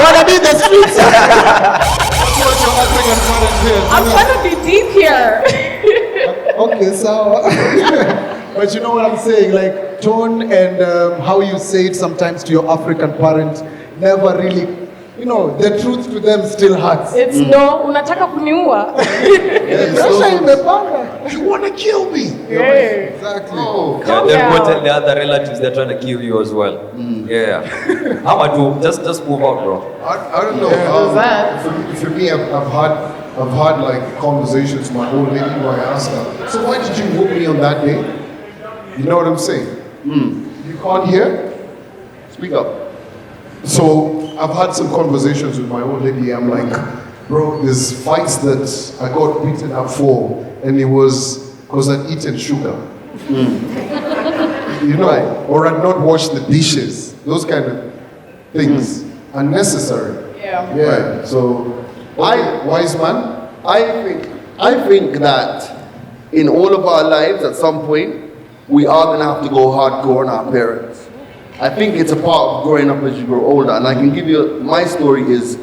want to be in the streets. That's what your African parents hear. I'm trying to be deep here. Okay, so, but you know what I'm saying? Like, tone and how you say it sometimes to your African parents never really, you know, the truth to them still hurts. It's no, unataka kuniua. Pressure imepanda. You want to kill me? Yeah. Exactly. Yeah, then go tell the other relatives they're trying to kill you as well. Yeah. How about you? Just move out, bro. I don't know. For me, I've had like conversations with my old lady where I asked her, so why did you whoop me on that day? You know what I'm saying? You can't hear? Speak up. So I've had some conversations with my old lady. I'm like, bro, there's fights that I got beaten up for, and it was because I'd eaten sugar. You know, or I'd not washed the dishes. Those kind of things. Unnecessary. Yeah. Yeah. So, wise man. I think that in all of our lives, at some point, we are gonna have to go hardcore on our parents. I think it's a part of growing up as you grow older. And I can give you, my story is,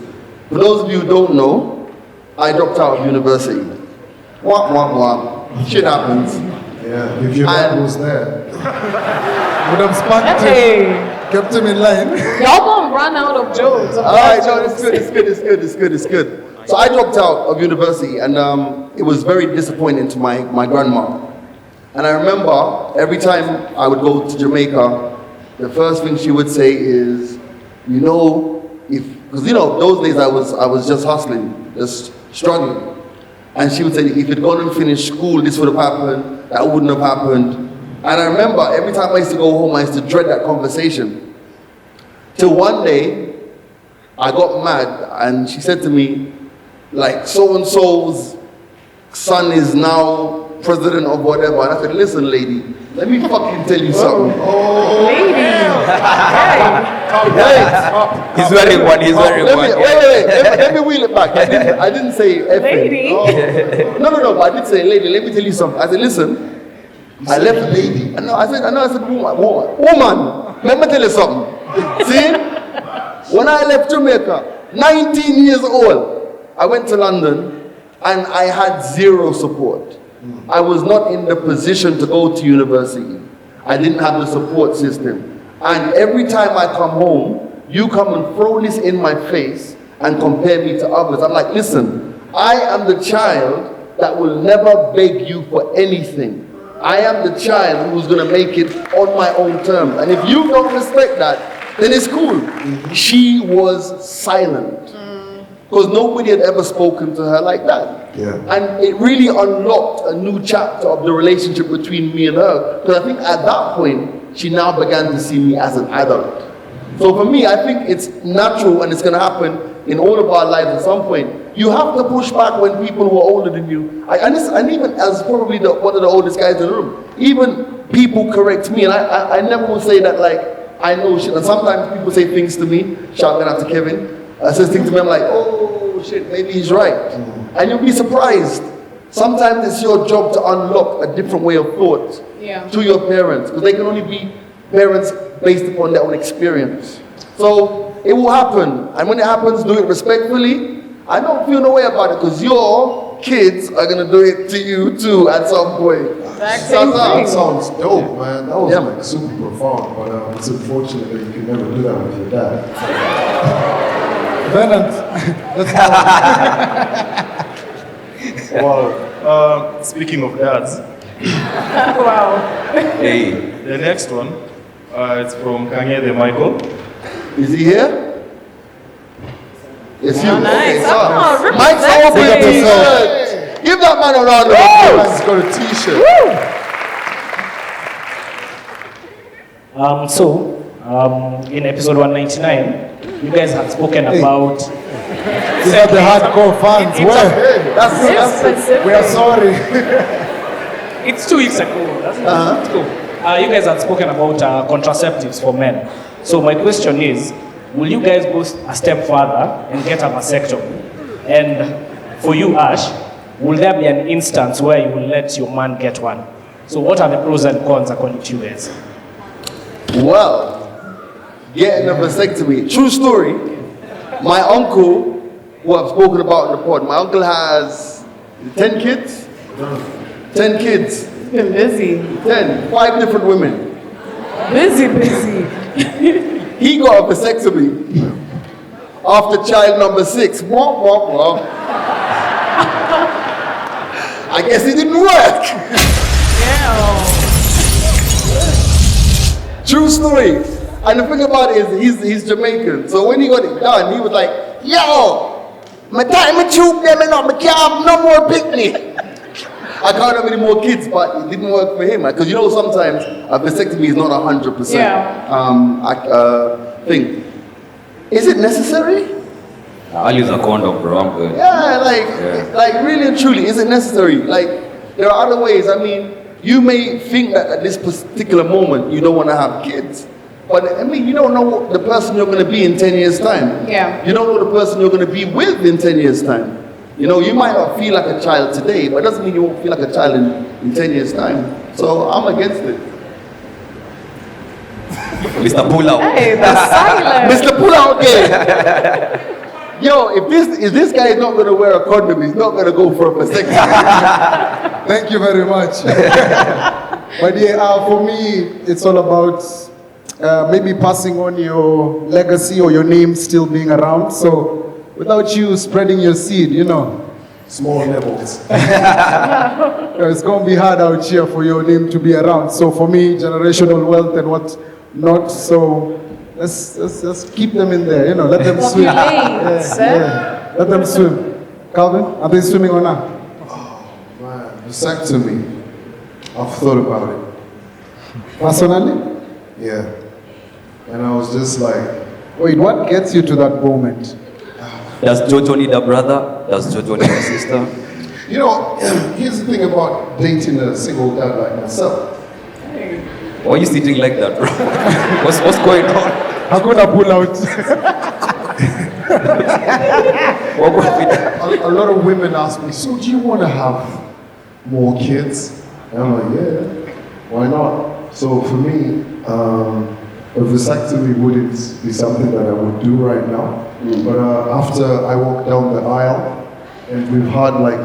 for those of you who don't know, I dropped out of university. Wah, wah, wah. Shit happens. Yeah, if your dad was there. Would have spanked Hey. him, kept him in line. Y'all gonna run out of jokes. All right, no, it's good. So I dropped out of university, and it was very disappointing to my grandma. And I remember every time I would go to Jamaica, the first thing she would say is, you know, because you know, those days I was just hustling, just struggling. And she would say, if you'd gone and finished school, this would have happened, that wouldn't have happened. And I remember every time I used to go home, I used to dread that conversation. Till one day, I got mad, and she said to me, like, so-and-so's son is now president of whatever. And I said, listen, lady, let me fucking tell you something. Lady. He's wearing one. He's wearing one. Wait. Let me wheel it back. I didn't say effing. Lady. No, but I did say lady. Let me tell you something. I said, listen. I left lady. I said woman. Let me tell you something. See? When I left Jamaica, 19 years old, I went to London and I had zero support. I was not in the position to go to university. I didn't have the support system. And every time I come home, you come and throw this in my face and compare me to others. I'm like, listen, I am the child that will never beg you for anything. I am the child who's going to make it on my own terms. And if you don't respect that, then it's cool. She was silent. Because nobody had ever spoken to her like that. Yeah. And it really unlocked a new chapter of the relationship between me and her. Because I think at that point, she now began to see me as an adult. So for me, I think it's natural and it's going to happen in all of our lives at some point. You have to push back when people who are older than you, and even as probably one of the oldest guys in the room, even people correct me. And I never will say that like, I know shit. And sometimes people say things to me, shouting out to Kevin, says things to me, I'm like, oh shit, maybe he's right. And you'll be surprised. Sometimes it's your job to unlock a different way of thought to your parents, because they can only be parents based upon their own experience. So it will happen. And when it happens, do it respectfully. I don't feel no way about it because your kids are going to do it to you too at some point. That sounds dope, man. That was like super profound, but it's unfortunate that you can never do that with your dad. Bennett, Wow. Speaking of dads. Wow. Hey. The next one, it's from Kanye the Michael. Is he here? It's you. Nice. Okay, Oh, Mike's represent open it. t-shirt. Give that man a round of applause. He's got a t-shirt. In episode 199, you guys have spoken about. These are the hardcore fans. Where? We are sorry. It's 2 weeks ago. That's cool. You guys have spoken about contraceptives for men. So my question is, will you guys go a step further and get a vasectomy? And for you, Ash, will there be an instance where you will let your man get one? So what are the pros and cons according to you guys? Well, getting a vasectomy. True story. My uncle, who I've spoken about in the pod, my uncle has 10 kids? 10 kids. He's been busy. 10. 5 different women. Busy. He got a vasectomy after child number 6. I guess it didn't work. True story. And the thing about it is he's Jamaican. So when he got it done, he was like, yo, my time to choke them and I can't have no more picnic. I can't have any more kids, but it didn't work for him. Because you know sometimes a vasectomy is not 100% thing. Is it necessary? I'll use a condom, bro. I'm good. Yeah, like really and truly, is it necessary? Like, there are other ways. I mean, you may think that at this particular moment you don't want to have kids, but I mean, you don't know the person you're going to be in 10 years' time. Yeah. You don't know the person you're going to be with in 10 years' time. You know, you might not feel like a child today, but it doesn't mean you won't feel like a child in 10 years' time. So I'm against it. Mr. Pullout. Hey, the silence. Mr. Pullout game. Yo, if this guy is not going to wear a condom, he's not going to go for a vasectomy. Thank you very much. But yeah, for me, it's all about maybe passing on your legacy or your name still being around. So without you spreading your seed, you know. Small levels. It's going to be hard out here for your name to be around. So for me, generational wealth and what not. So let's keep them in there, you know, let them swim. Yeah. Let them swim. Calvin, are they swimming or not? Oh, man, vasectomy. I've thought about it. Personally? Yeah. And I was just like... Wait, what gets you to that moment? Does Jojo need a brother? Does Jojo need a sister? You know, here's the thing about dating a single dad like myself. Why are you sitting like that, bro? What's going on? I'm gonna pull out. A lot of women ask me, so do you want to have more kids? And I'm like, yeah, why not? So for me, a vasectomy wouldn't be something that I would do right now. But after I walk down the aisle and we've had like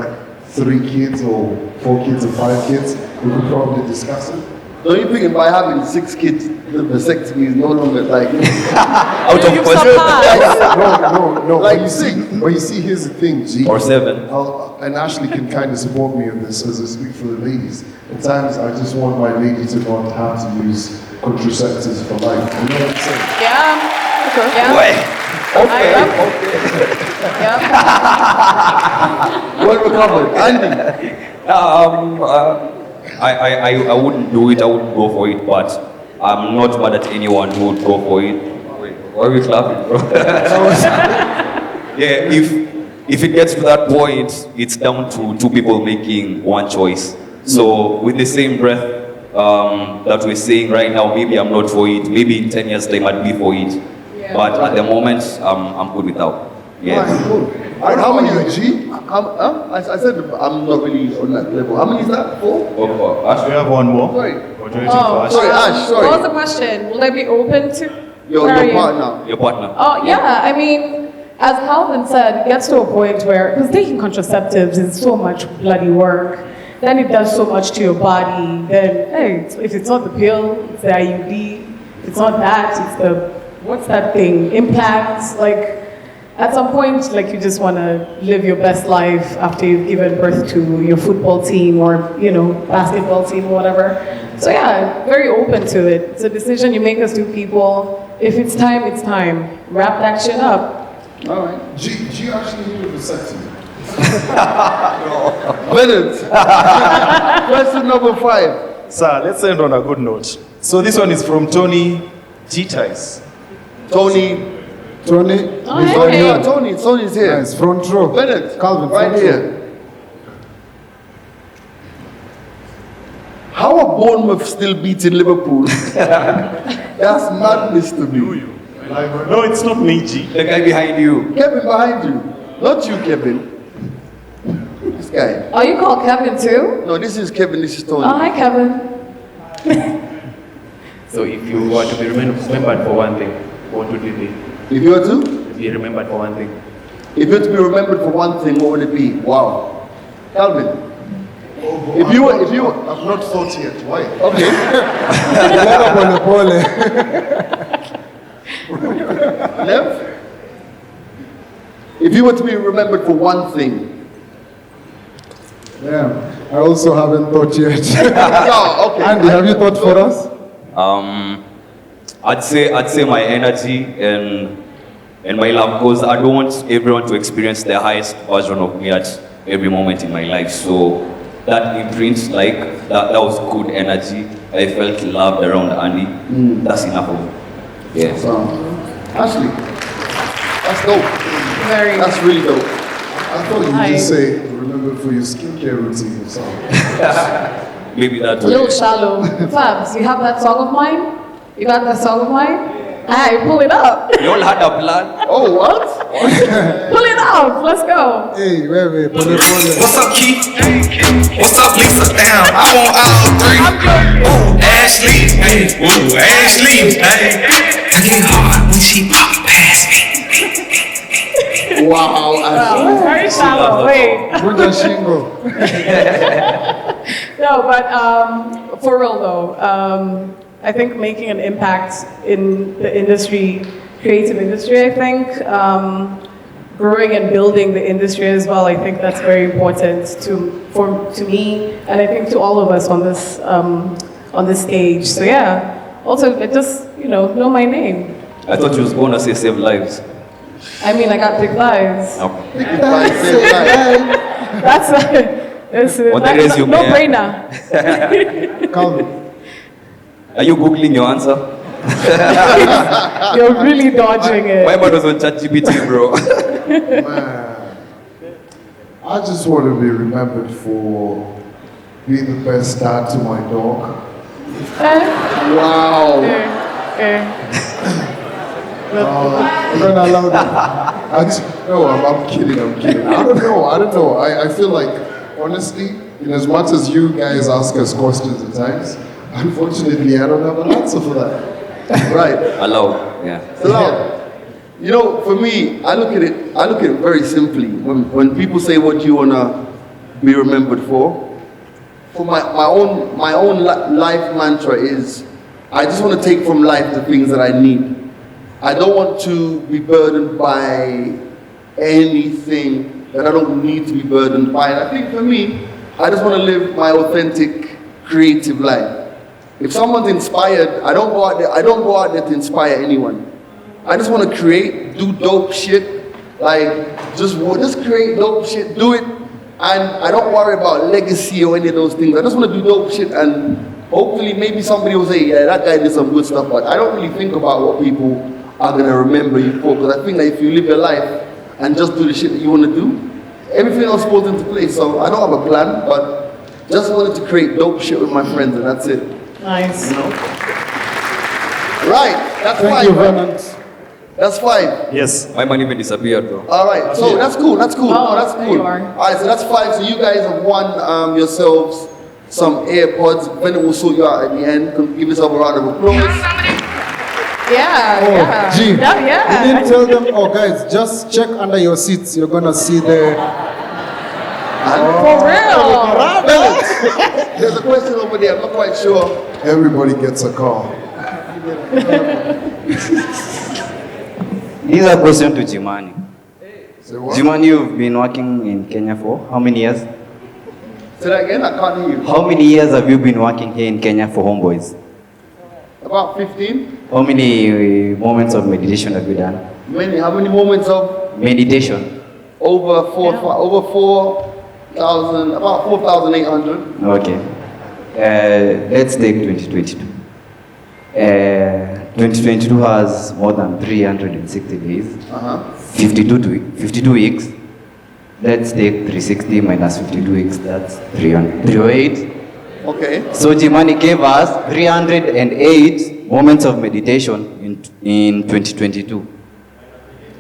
3 kids or 4 kids or 5 kids, we could probably discuss it. Don't you think by having 6 kids, the vasectomy is no longer like out of question? No. Like but you see, here's the thing, G. Or 7. And Ashley can kind of support me on this as I speak for the ladies. At times, I just want my lady to not have to use contraceptives for life. You know what I'm saying? Yeah. Okay. Okay. Well recovered. Andy. I wouldn't do it, I wouldn't go for it, but I'm not mad at anyone who would go for it. Wait, why are we clapping, bro? Yeah, if it gets to that point, it's down to 2 people making one choice. So with the same breath that we're saying right now, maybe I'm not for it, maybe in 10 years time I'd be for it. Yeah. But at the moment, I'm good without. Yeah. Right, cool. How many are G? I said I'm not really on that level. How many is that? 4? We have one more. Sorry. Oh, Sorry, Ash, sorry. What was the question? Will I be open to Your partner. Your partner. Oh, yeah. I mean, as Calvin said, it gets to a point where, because taking contraceptives is so much bloody work, then it does so much to your body. Then, hey, if it's not the pill, it's the IUD. If it's not that, it's the, what's that thing? Implants. Like, at some point, like, you just want to live your best life after you've given birth to your football team or, you know, basketball team or whatever. So yeah, very open to it. It's a decision you make as two people. If it's time, it's time. Wrap that shit up. All right. Do you actually need a vasectomy? Bennett. Question number 5. Sir, let's end on a good note. So this one is from Tony T-Ties. Tony. Oh, hey. Tony's here. Nice, front row. Bennett, Calvin, right front here. How are Bournemouth still beating Liverpool? That's madness to me. No, it's not me, G. The guy behind you. Kevin behind you. Not you, Kevin. This guy. Oh, you call Kevin too? No, this is Kevin, this is Tony. Oh, hi, Kevin. So if you were to be remembered for one thing, what would it be? If you were to? Be remembered for one thing. If you were to be remembered for one thing, what would it be? Wow. Calvin. If you I've not thought yet. Why? Okay. Lev? If you were to be remembered for one thing. Yeah, I also haven't thought yet. Oh, okay. Andy, have you thought for us? I'd say my energy and my love, because I don't want everyone to experience the highest version of me at every moment in my life. So that imprint, like that was good energy. I felt loved around Andy. That's enough of it. Yeah. So, Ashley, that's dope. That's really dope. I thought you would just say, remember for your skincare routine or something. Maybe that. A little shallow. Fabs, you have that song of mine? You got that song of mine? Hey, pull it up. You all had a plan? Oh, what? Pull it up. Let's go. Hey, wait. What's up, Keith? What's up, Lisa? Damn, I want all three. Ooh, Ashley. Hey, ooh, Ashley. Hey. I get hard when she pop past me. Wow, Wow, very shallow. Wait. No, but for real though, I think making an impact in the industry, creative industry, I think, growing and building the industry as well, I think that's very important to me, and I think to all of us on this stage. So yeah, also just, know my name. I thought you was going to say save lives. I mean, I got big thighs. Okay. Big thighs, save lives. That's a no-brainer. Calvin. Are you Googling your answer? You're really dodging it. My man was on ChatGPT, bro. Man, I just want to be remembered for being the best dad to my dog. Wow. I'm gonna allow that. No, I'm kidding. I don't know. I feel like, honestly, in as much as you guys ask us questions at times, unfortunately, I don't have an answer for that. Right. Allow, yeah. So, for me, I look at it very simply. When people say what you wanna be remembered for my own life mantra is, I just want to take from life the things that I need. I don't want to be burdened by anything that I don't need to be burdened by. And I think for me, I just want to live my authentic, creative life. If someone's inspired, I don't go out there to inspire anyone. I just want to create, do dope shit, like just create dope shit, do it, and I don't worry about legacy or any of those things. I just want to do dope shit, and hopefully maybe somebody will say, yeah, that guy did some good stuff, but I don't really think about what people are going to remember you for, because I think that if you live your life and just do the shit that you want to do, everything else falls into place. So I don't have a plan, but just wanted to create dope shit with my friends, and that's it. Nice. Right, that's Thank 5. you, Vernon. That's 5. Yes. My money even disappeared, bro. All right, so that's cool. Oh, No, that's there cool. you are. All right, so that's 5. So you guys have won yourselves some AirPods. Bennett will sort you out at the end. Give yourself a round of applause. Yeah, Oh, yeah. G, Yeah. you didn't tell them, oh guys, just check under your seats. You're gonna see the... For real. There's a question over there, I'm not quite sure. Everybody gets a call. This is a question to Jimani. Jimani, you've been working in Kenya for how many years? Say that again, I can't hear you. How many years have you been working here in Kenya for Homeboys? About 15. How many moments of meditation have you done? How many moments of? Meditation. Over 4,000, about 4,800. Okay. Let's take 2022. 2022 has more than 360 days. 52 weeks. Let's take 360 minus 52 weeks. That's 308. Okay. So Jimani gave us 308 moments of meditation in 2022.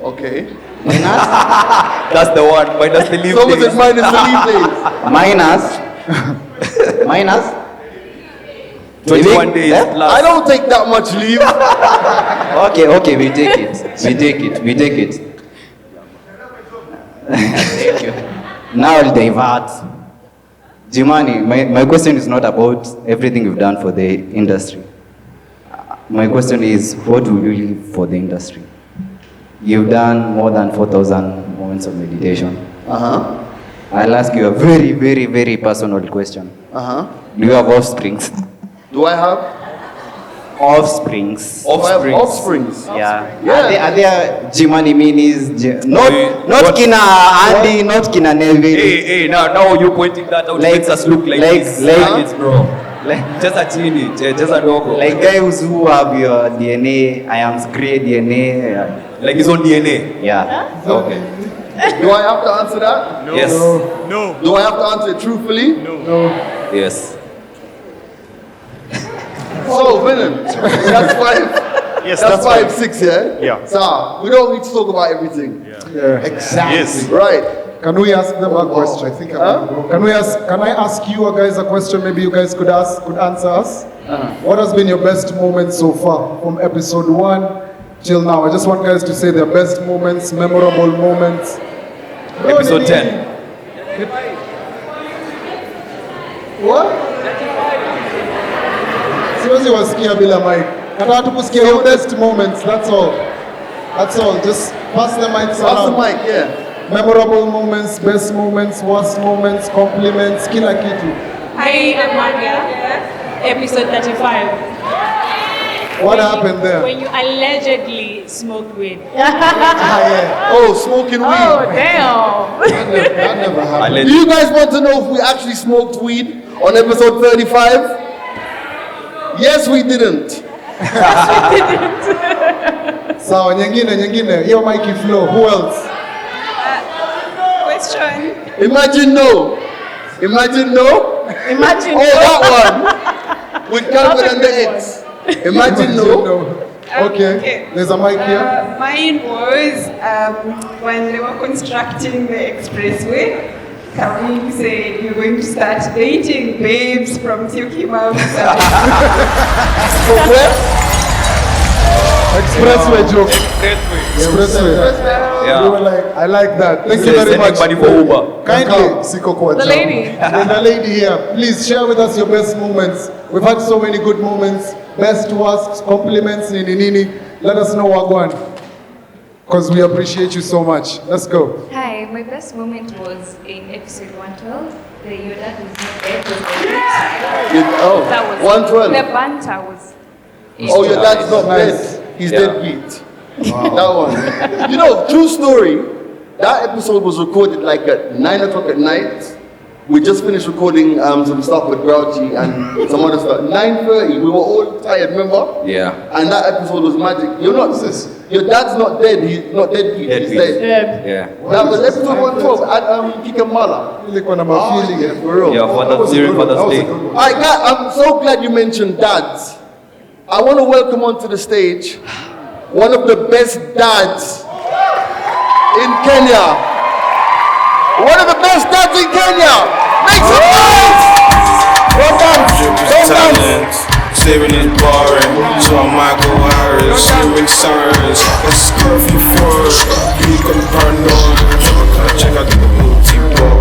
Okay. That's the one. Minus the leave So days. was it minus the leave days? Minus 21 days plus. I don't take that much leave. Okay, we take it. Thank you. Now I'll divert. Jimani, my question is not about everything you've done for the industry. My question is, what will you leave for the industry? You've done more than 4,000 moments of meditation. I'll ask you a very, very, very personal question. Do you have offsprings? Do I have? Offsprings. Offsprings? Yeah. Are there Jimani minis? Not Kina Andy, not Kina Nelvin. Hey, now you pointing that out makes us look like this. It's bro. Just a chini, just a logo. Like guys who have your DNA, I am grey DNA. Like his own DNA? Yeah. Okay. Do I have to answer that? No. Yes. No. Do I have to answer it truthfully? No. Yes. So, Venom, that's 5. Yes, that's that's 5, 6, yeah? Yeah. So, we don't need to talk about everything. Yeah. Exactly. Yes. Right. Can we ask them a question? I think Can I ask you guys a question? Maybe you guys could answer us. What has been your best moment so far from episode 1 till now? I just want guys to say their best moments, memorable moments. Episode 10. What? Siwezi wasikia bila mic. Nataka tu kusikia your best moments, that's all. Just pass the mic around. Pass the mic, yeah. Memorable moments, best moments, worst moments, compliments, kila kitu. Hi, I'm Maria. Episode 35. What happened there? When you allegedly smoked weed. Oh, smoking weed. Oh, damn. That never happened. Do you guys want to know if we actually smoked weed on episode 35? Yes, we didn't. Sawa, nyingine. Hiyo mic flow. Who else? Question. Imagine no. Imagine Oh, that one. With Calvin and the X. Imagine no. Okay. There's a mic here. Mine was when they were constructing the expressway. Karim said you're going to start dating babes from Tukimau. From where? Expressway joke. Expressway. Yeah. You were like, I like that. Thank you very much. Money for Uber. Kindly, The lady. the lady here, please share with us your best moments. We've had so many good moments. Best, worst, compliments, nini. Let us know what one. Because we appreciate you so much. Let's go. Hi, my best moment was in episode 112. Your dad was not dead. That was 112. The banter was. Oh, your dad's not dead. He's dead beat. That one. You know, true story. That episode was recorded like at 9 o'clock at night. We just finished recording some stuff with Grouchy and some other stuff. 9:30, we were all tired, remember? Yeah. And that episode was magic. Your dad's not dead. He's not dead. He's dead. Yeah. That was episode 112 at Kikamala. Yeah, for real. Yeah, Father's Day. Alright, guys, I'm so glad you mentioned dads. I want to welcome onto the stage one of the best dads in Kenya. One of the best dads in Kenya. Make some noise! Talents, saving is boring, so I might go Irish, saving sirens, it's curfew for us, you can paranoid, check out the booty ball,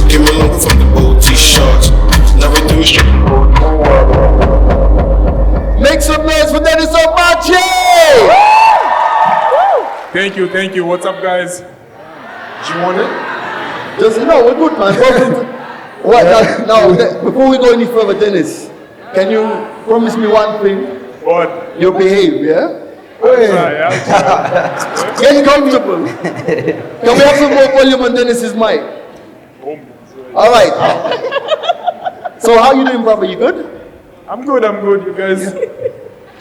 give me longer from the booty shots, never do shit. Make some noise for Dennis Omache! Thank you. What's up, guys? Do you want it? Just, no, we're good, man. What, now, before we go any further, Dennis, can you promise me one thing? What? You'll behave, yeah? I'll try. Get comfortable. Can we have some more volume on Dennis's mic? All right. So how you doing, brother? You good? I'm good, you guys.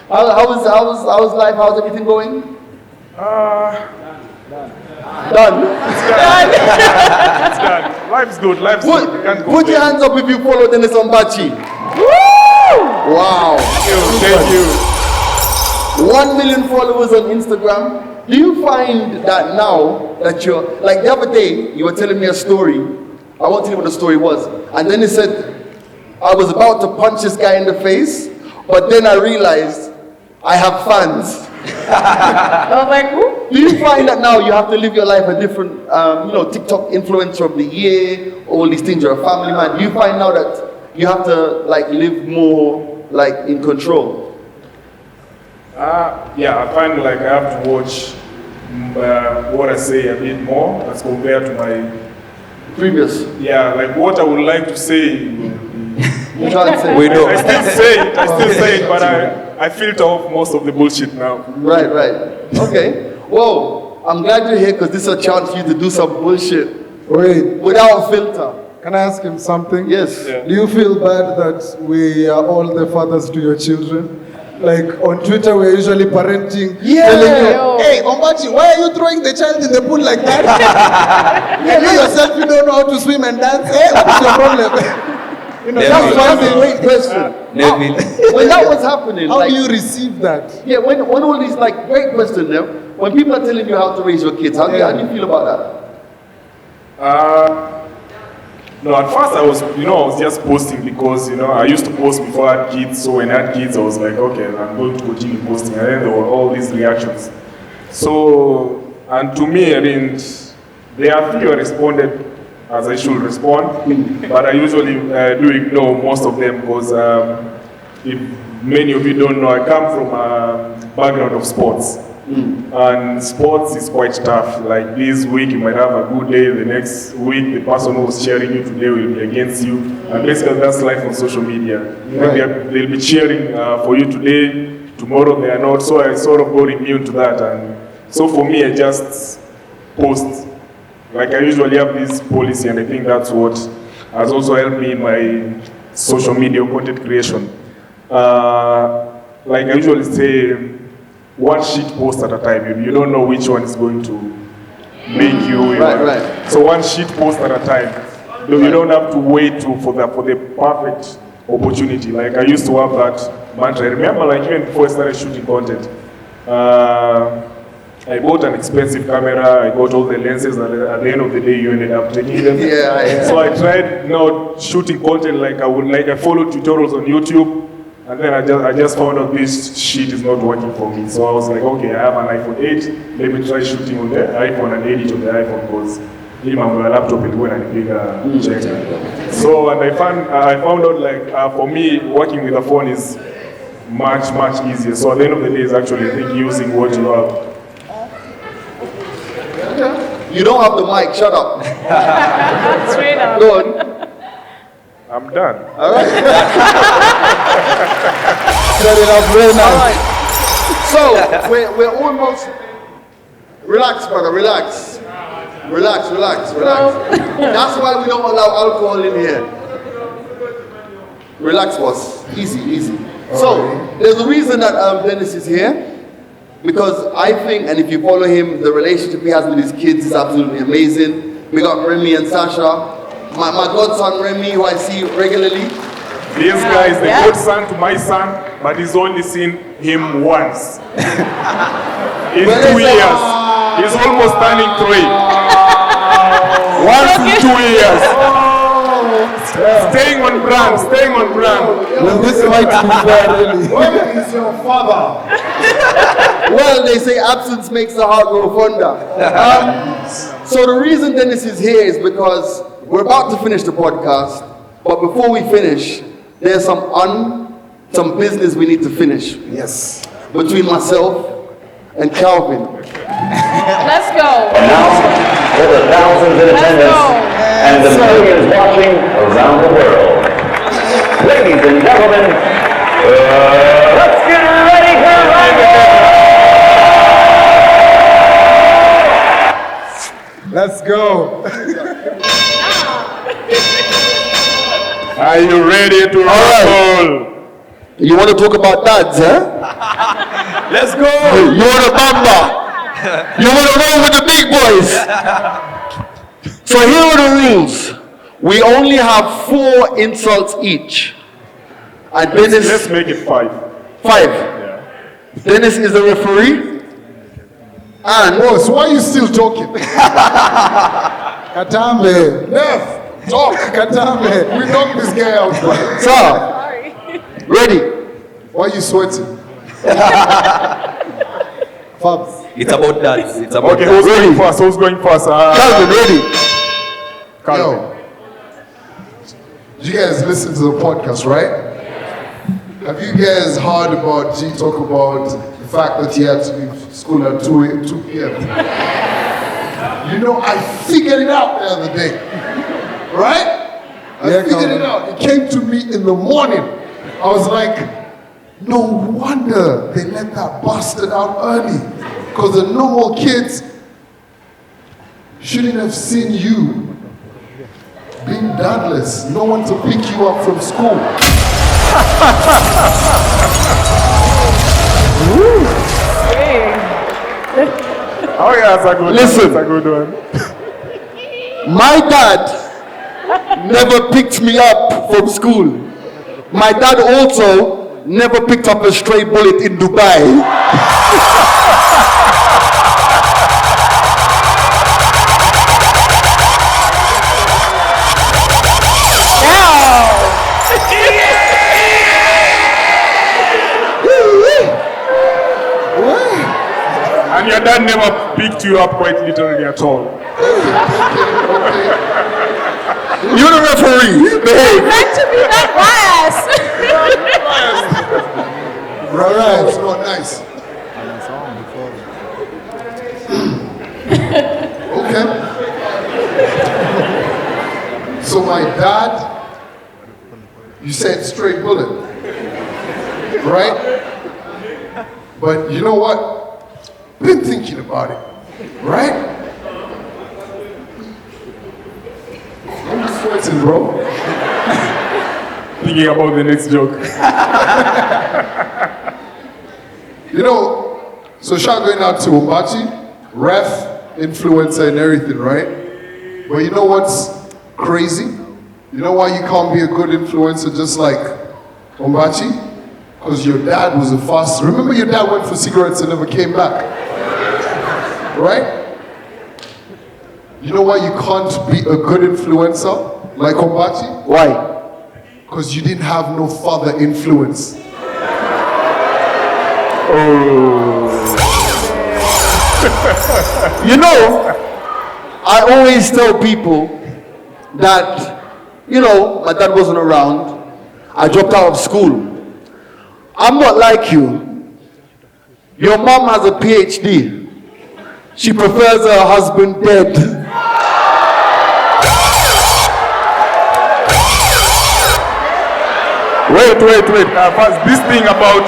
How's life? How's everything going? Done. It's done. Life's good. Put your hands up if you follow Dennis Ombachi. Wow. Thank you. 1 million followers on Instagram. Do you find that now that you're, like the other day, you were telling me a story. I won't tell you what the story was. And then he said, I was about to punch this guy in the face, but then I realized I have fans. I was like, who? Do you find that now you have to live your life a different, TikTok influencer of the year, all these things, you're a family man. Do you find now that you have to like live more like in control? Yeah, I find like I have to watch what I say a bit more as compared to my previous. Yeah, like what I would like to say. You can't say. We know. I still say it, but I filter off most of the bullshit now. Right. Okay. Well, I'm glad you're here because this is a chance for you to do some bullshit. Wait. Without filter. Can I ask him something? Yes. Do you feel bad that we are all the fathers to your children? Like on Twitter, we're usually parenting. Telling you, hey, Ombachi, why are you throwing the child in the pool like that? You yourself, you don't know how to swim and dance. Hey, what's your problem? That's a great question. When that was happening, how do you receive that? Yeah, when all these great question there, when people are telling you how to raise your kids, how do you feel about that? No, at first I was just posting because I used to post before I had kids. So when I had kids, I was like, okay, I'm going to continue posting, and then there were all these reactions. So, and to me, there are few I responded as I should respond, but I usually do ignore most of them because if many of you don't know, I come from a background of sports. And sports is quite tough. Like this week you might have a good day, the next week the person who was cheering you today will be against you. And basically that's life on social media. Like they'll be cheering for you today, tomorrow they are not. So I sort of got immune to that. And so for me, I just post. Like I usually have this policy, and I think that's what has also helped me in my social media content creation. Like I usually say, one shit post at a time. You don't know which one is going to make you. Right. So one shit post at a time. You don't have to wait for the perfect opportunity. Like I used to have that mantra. I remember like even before I started shooting content, I bought an expensive camera, I got all the lenses, and at the end of the day you ended up taking them. Yeah. So I tried shooting content like I followed tutorials on YouTube, and then I just found out this shit is not working for me. So I was like, okay, I have an iPhone 8, let me try shooting on the iPhone and edit on the iPhone because even on my laptop it went a bigger check. So and I found out like for me working with a phone is much easier. So at the end of the day, it's actually using what you have. You don't have the mic, shut up. Straight up. Go on. I'm done. All right. Set it up real nice. All right. So we're almost. Relax, brother. Relax. That's why we don't allow alcohol in here. Relax, boss. Easy. So there's a reason that Dennis is here. Because I think, and if you follow him, the relationship he has with his kids is absolutely amazing. We got Remy and Sasha. My godson Remy, who I see regularly. This guy is the godson to my son, but he's only seen him once. In 2 years. He's almost turning 3. Once in 2 years. Staying on brand, staying on brand. Well, this might be bad, really. Where is your father? Well, they say absence makes the heart grow fonder. So the reason Dennis is here is because we're about to finish the podcast, but before we finish, there's some business we need to finish. Yes. Between myself and Calvin. Let's go. Now, for the thousands in attendance and the millions watching around the world. Ladies and gentlemen, let's get ready for rumble! Let's go. Are you ready to rumble? You want to talk about dads, huh? Let's go. You want to bamba? You want to roll with the big boys? So here are the rules. We only have 4 insults each. And Dennis... Let's make it 5. 5? Yeah. Dennis is the referee. And... Oh, so why are you still talking? Katambe. Neff, talk. Katambe. We knocked this guy out. Sir. Ready? Why are you sweating? Fabs. It's about that. It's about Okay, that. who's going first? Who's going first? Calvin, ready? Calvin. Yo, you guys listen to the podcast, right? Have you guys heard about G talk about the fact that he had to leave school at 2 p.m.? You know, I figured it out the other day, right? I figured it out. It came to me in the morning. I was like, no wonder they let that bastard out early. Because the normal kids shouldn't have seen you being dadless. No one to pick you up from school. Oh yeah, that's a good Listen. one. That's a good one. My dad never picked me up from school. My dad also never picked up a stray bullet in Dubai. And your dad never picked you up quite literally at all. You're the referee. Behave. Meant to be that biased. Right, it's not nice. Okay. So my dad, you said straight bullet, right? But you know what? Been thinking about it, right? I'm sweating, bro. Thinking about the next joke. You know, so shout going out to Ombachi, ref, influencer and everything, right? But you know what's crazy? You know why you can't be a good influencer just like Ombachi? Because your dad was a fast. Remember your dad went for cigarettes and never came back? Right? You know why you can't be a good influencer like Ombachi? Why? Because you didn't have no father influence. You know, I always tell people that, you know, my dad wasn't around. I dropped out of school. I'm not like you. Your mom has a PhD. She prefers her husband dead. Wait. First, this thing about...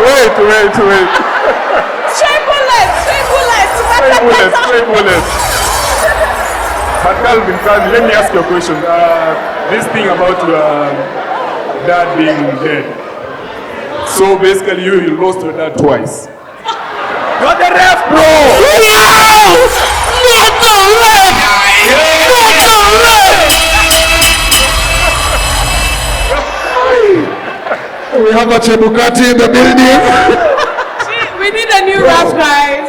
Wait. Straight bullets. But Calvin, let me ask you a question. This thing about your dad being dead. So basically you lost your dad twice. You're the ref, bro! We have a Chebukati in the building. We need a new ref, guys.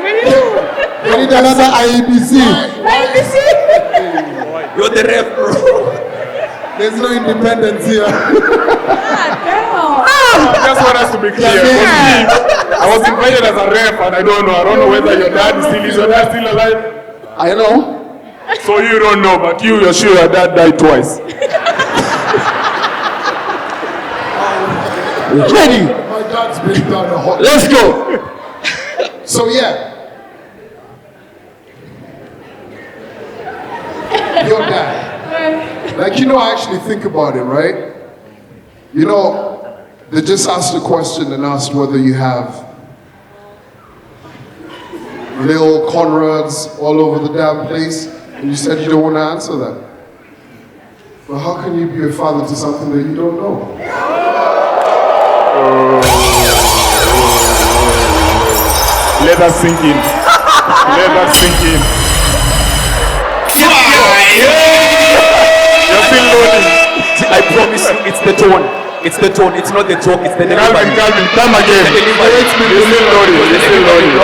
We need another IEBC. You're the ref, bro. There's no independence here. I just want us to be clear. I was invited as a ref, and I don't know whether your dad is your dad still alive? I know. So you don't know, but you're sure your dad died twice. Ready? My dad's been down a hot. Let's go. So yeah. Your dad. Like, I actually think about it, right? They just asked a question and asked whether you have little Conrads all over the damn place, and you said you don't want to answer that. But how can you be a father to something that you don't know? Let us sink in. Let us sink in. You're still loading. I promise you, it's the tone. It's the tone. It's not the joke. It's the delivery. Calvin, come again. You're still loading. You're still loading.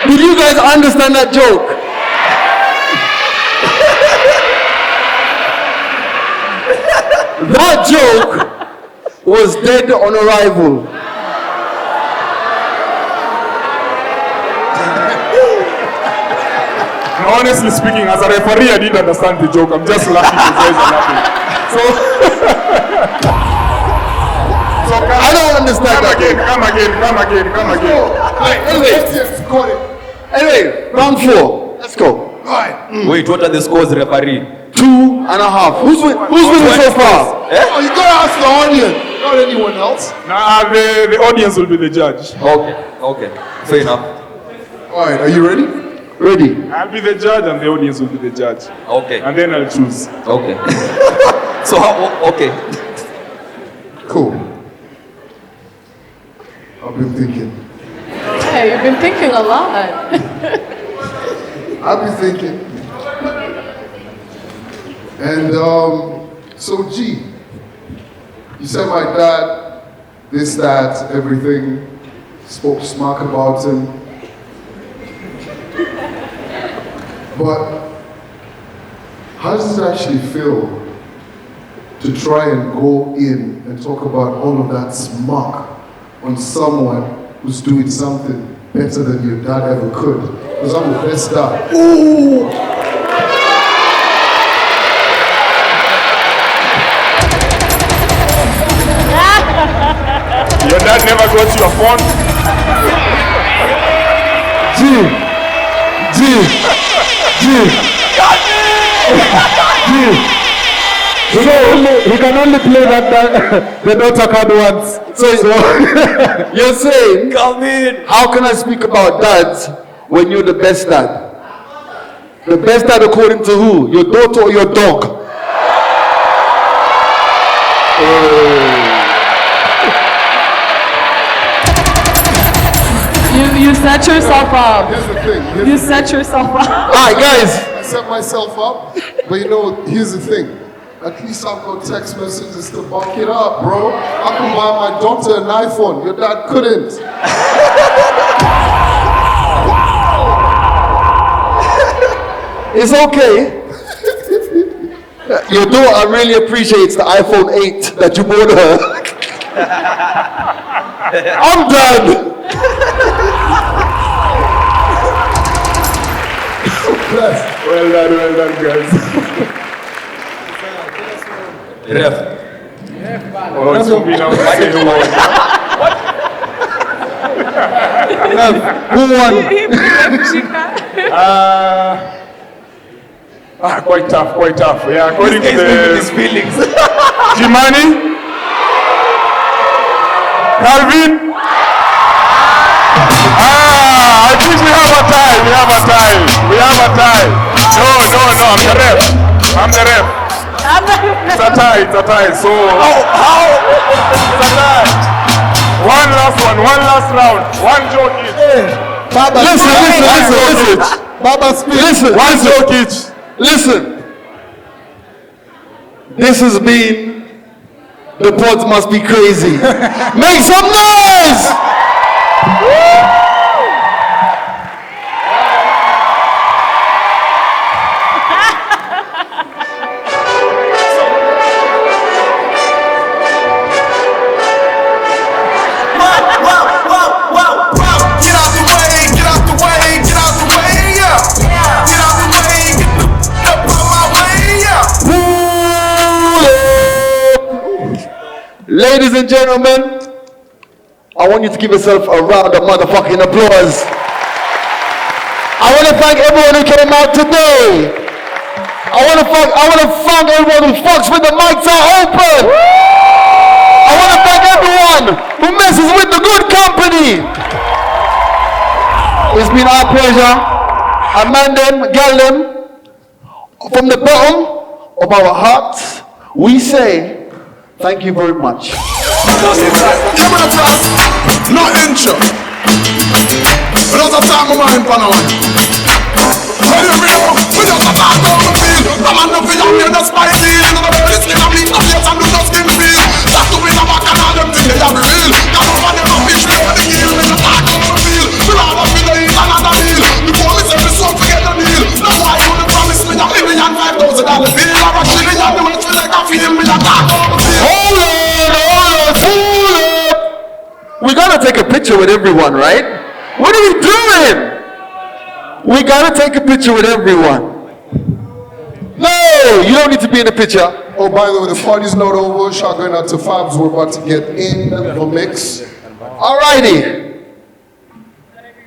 Did you guys understand that joke? That joke was dead on arrival. Honestly speaking, as a referee, I didn't understand the joke. I'm just laughing because you guys are laughing. So I don't understand that. Come again. Anyway, round 4. Let's go. Wait, what are the scores, referee? 2.5. Who's winning so far? Oh, you gotta ask the audience, not anyone else. Nah, the audience will be the judge. Okay. Fair enough. Alright, are you ready? Ready. I'll be the judge and the audience will be the judge. Okay. And then I'll choose. Okay. So, okay. Cool. I've been thinking. Hey, you've been thinking a lot. I've been thinking. And so G, you said my dad, this, that, everything, spoke smack about him. But how does it actually feel to try and go in and talk about all of that smack on someone who's doing something better than your dad ever could? Because I'm the best dad. Ooh! Your dad never got your phone? G. So he can only play the daughter card once. So you're saying, come in. How can I speak about dads when you're the best dad? The best dad according to who? Your daughter or your dog? You set yourself up. Here's the thing. You set yourself up. Alright, guys. I set myself up, but here's the thing. At least I've got text messages to back it up, bro. I can buy my daughter an iPhone. Your dad couldn't. It's okay. Your daughter really appreciates the iPhone 8 that you bought her. I'm done. Well done, guys. Ref. Oh, it's going to be now. Who won? Quite tough. Yeah, according to his feelings. Jimani? Calvin? I think we have a tie. No, I'm the ref. It's a tie. So, how? It's a tie. One last round. One joke each. Baba, listen. Baba, speak. One joke each. Listen. This has been The Pods Must Be Crazy. Make some noise! and gentlemen, I want you to give yourself a round of motherfucking applause. I want to thank everyone who came out today. I want to thank everyone who fucks when the mics are open. I want to thank everyone who messes with the good company. It's been our pleasure. And man them, gal them, from the bottom of our hearts, we say thank you very much. No intro. Lots of time my mind for now. When you real, we just a talk how we feel. I'm on the video, we're not spicy. And the very skin of bleach, no face and do no skin feel. That's the way the back and all them things they are real. Come over them a fish, we want to kill. We just talk how we feel. We rather feel the heat another meal. Before we say we so forget the deal. That's why you would promise me $1,500,000 bill. I'm a chilling and the way to like a film. We just talk how we feel. Hold on. We gotta take a picture with everyone, right? What are you doing? We gotta take a picture with everyone. No, you don't need to be in the picture. Oh, by the way, the party's not over. Shotgun out to Fabs. We're about to get in the mix. Alrighty.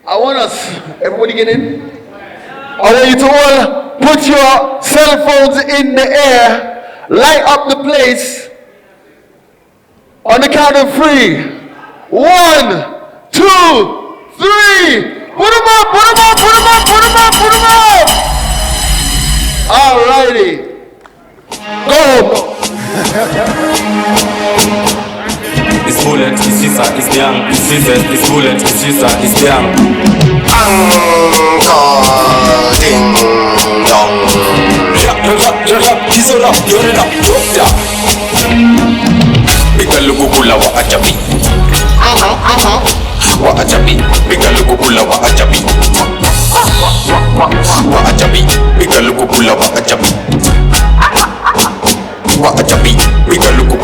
I want us, everybody get in. I want you to all put your cell phones in the air, light up the place. On the count of 3. 1, 2, 3. Put them up, put them up, put them up, put them up, put them up. Alrighty. Go. It's bullet, it's scissor, it's young, it's scissors, it's bullet, it's scissor, it's young. Ding dong. Kisola, you're up, Bigalugula wa ajabi. Wa ajabi, bigalugula wa ajabi. Wa ajabi, bigalugula wa ajabi. Wa ajabi, bigalugula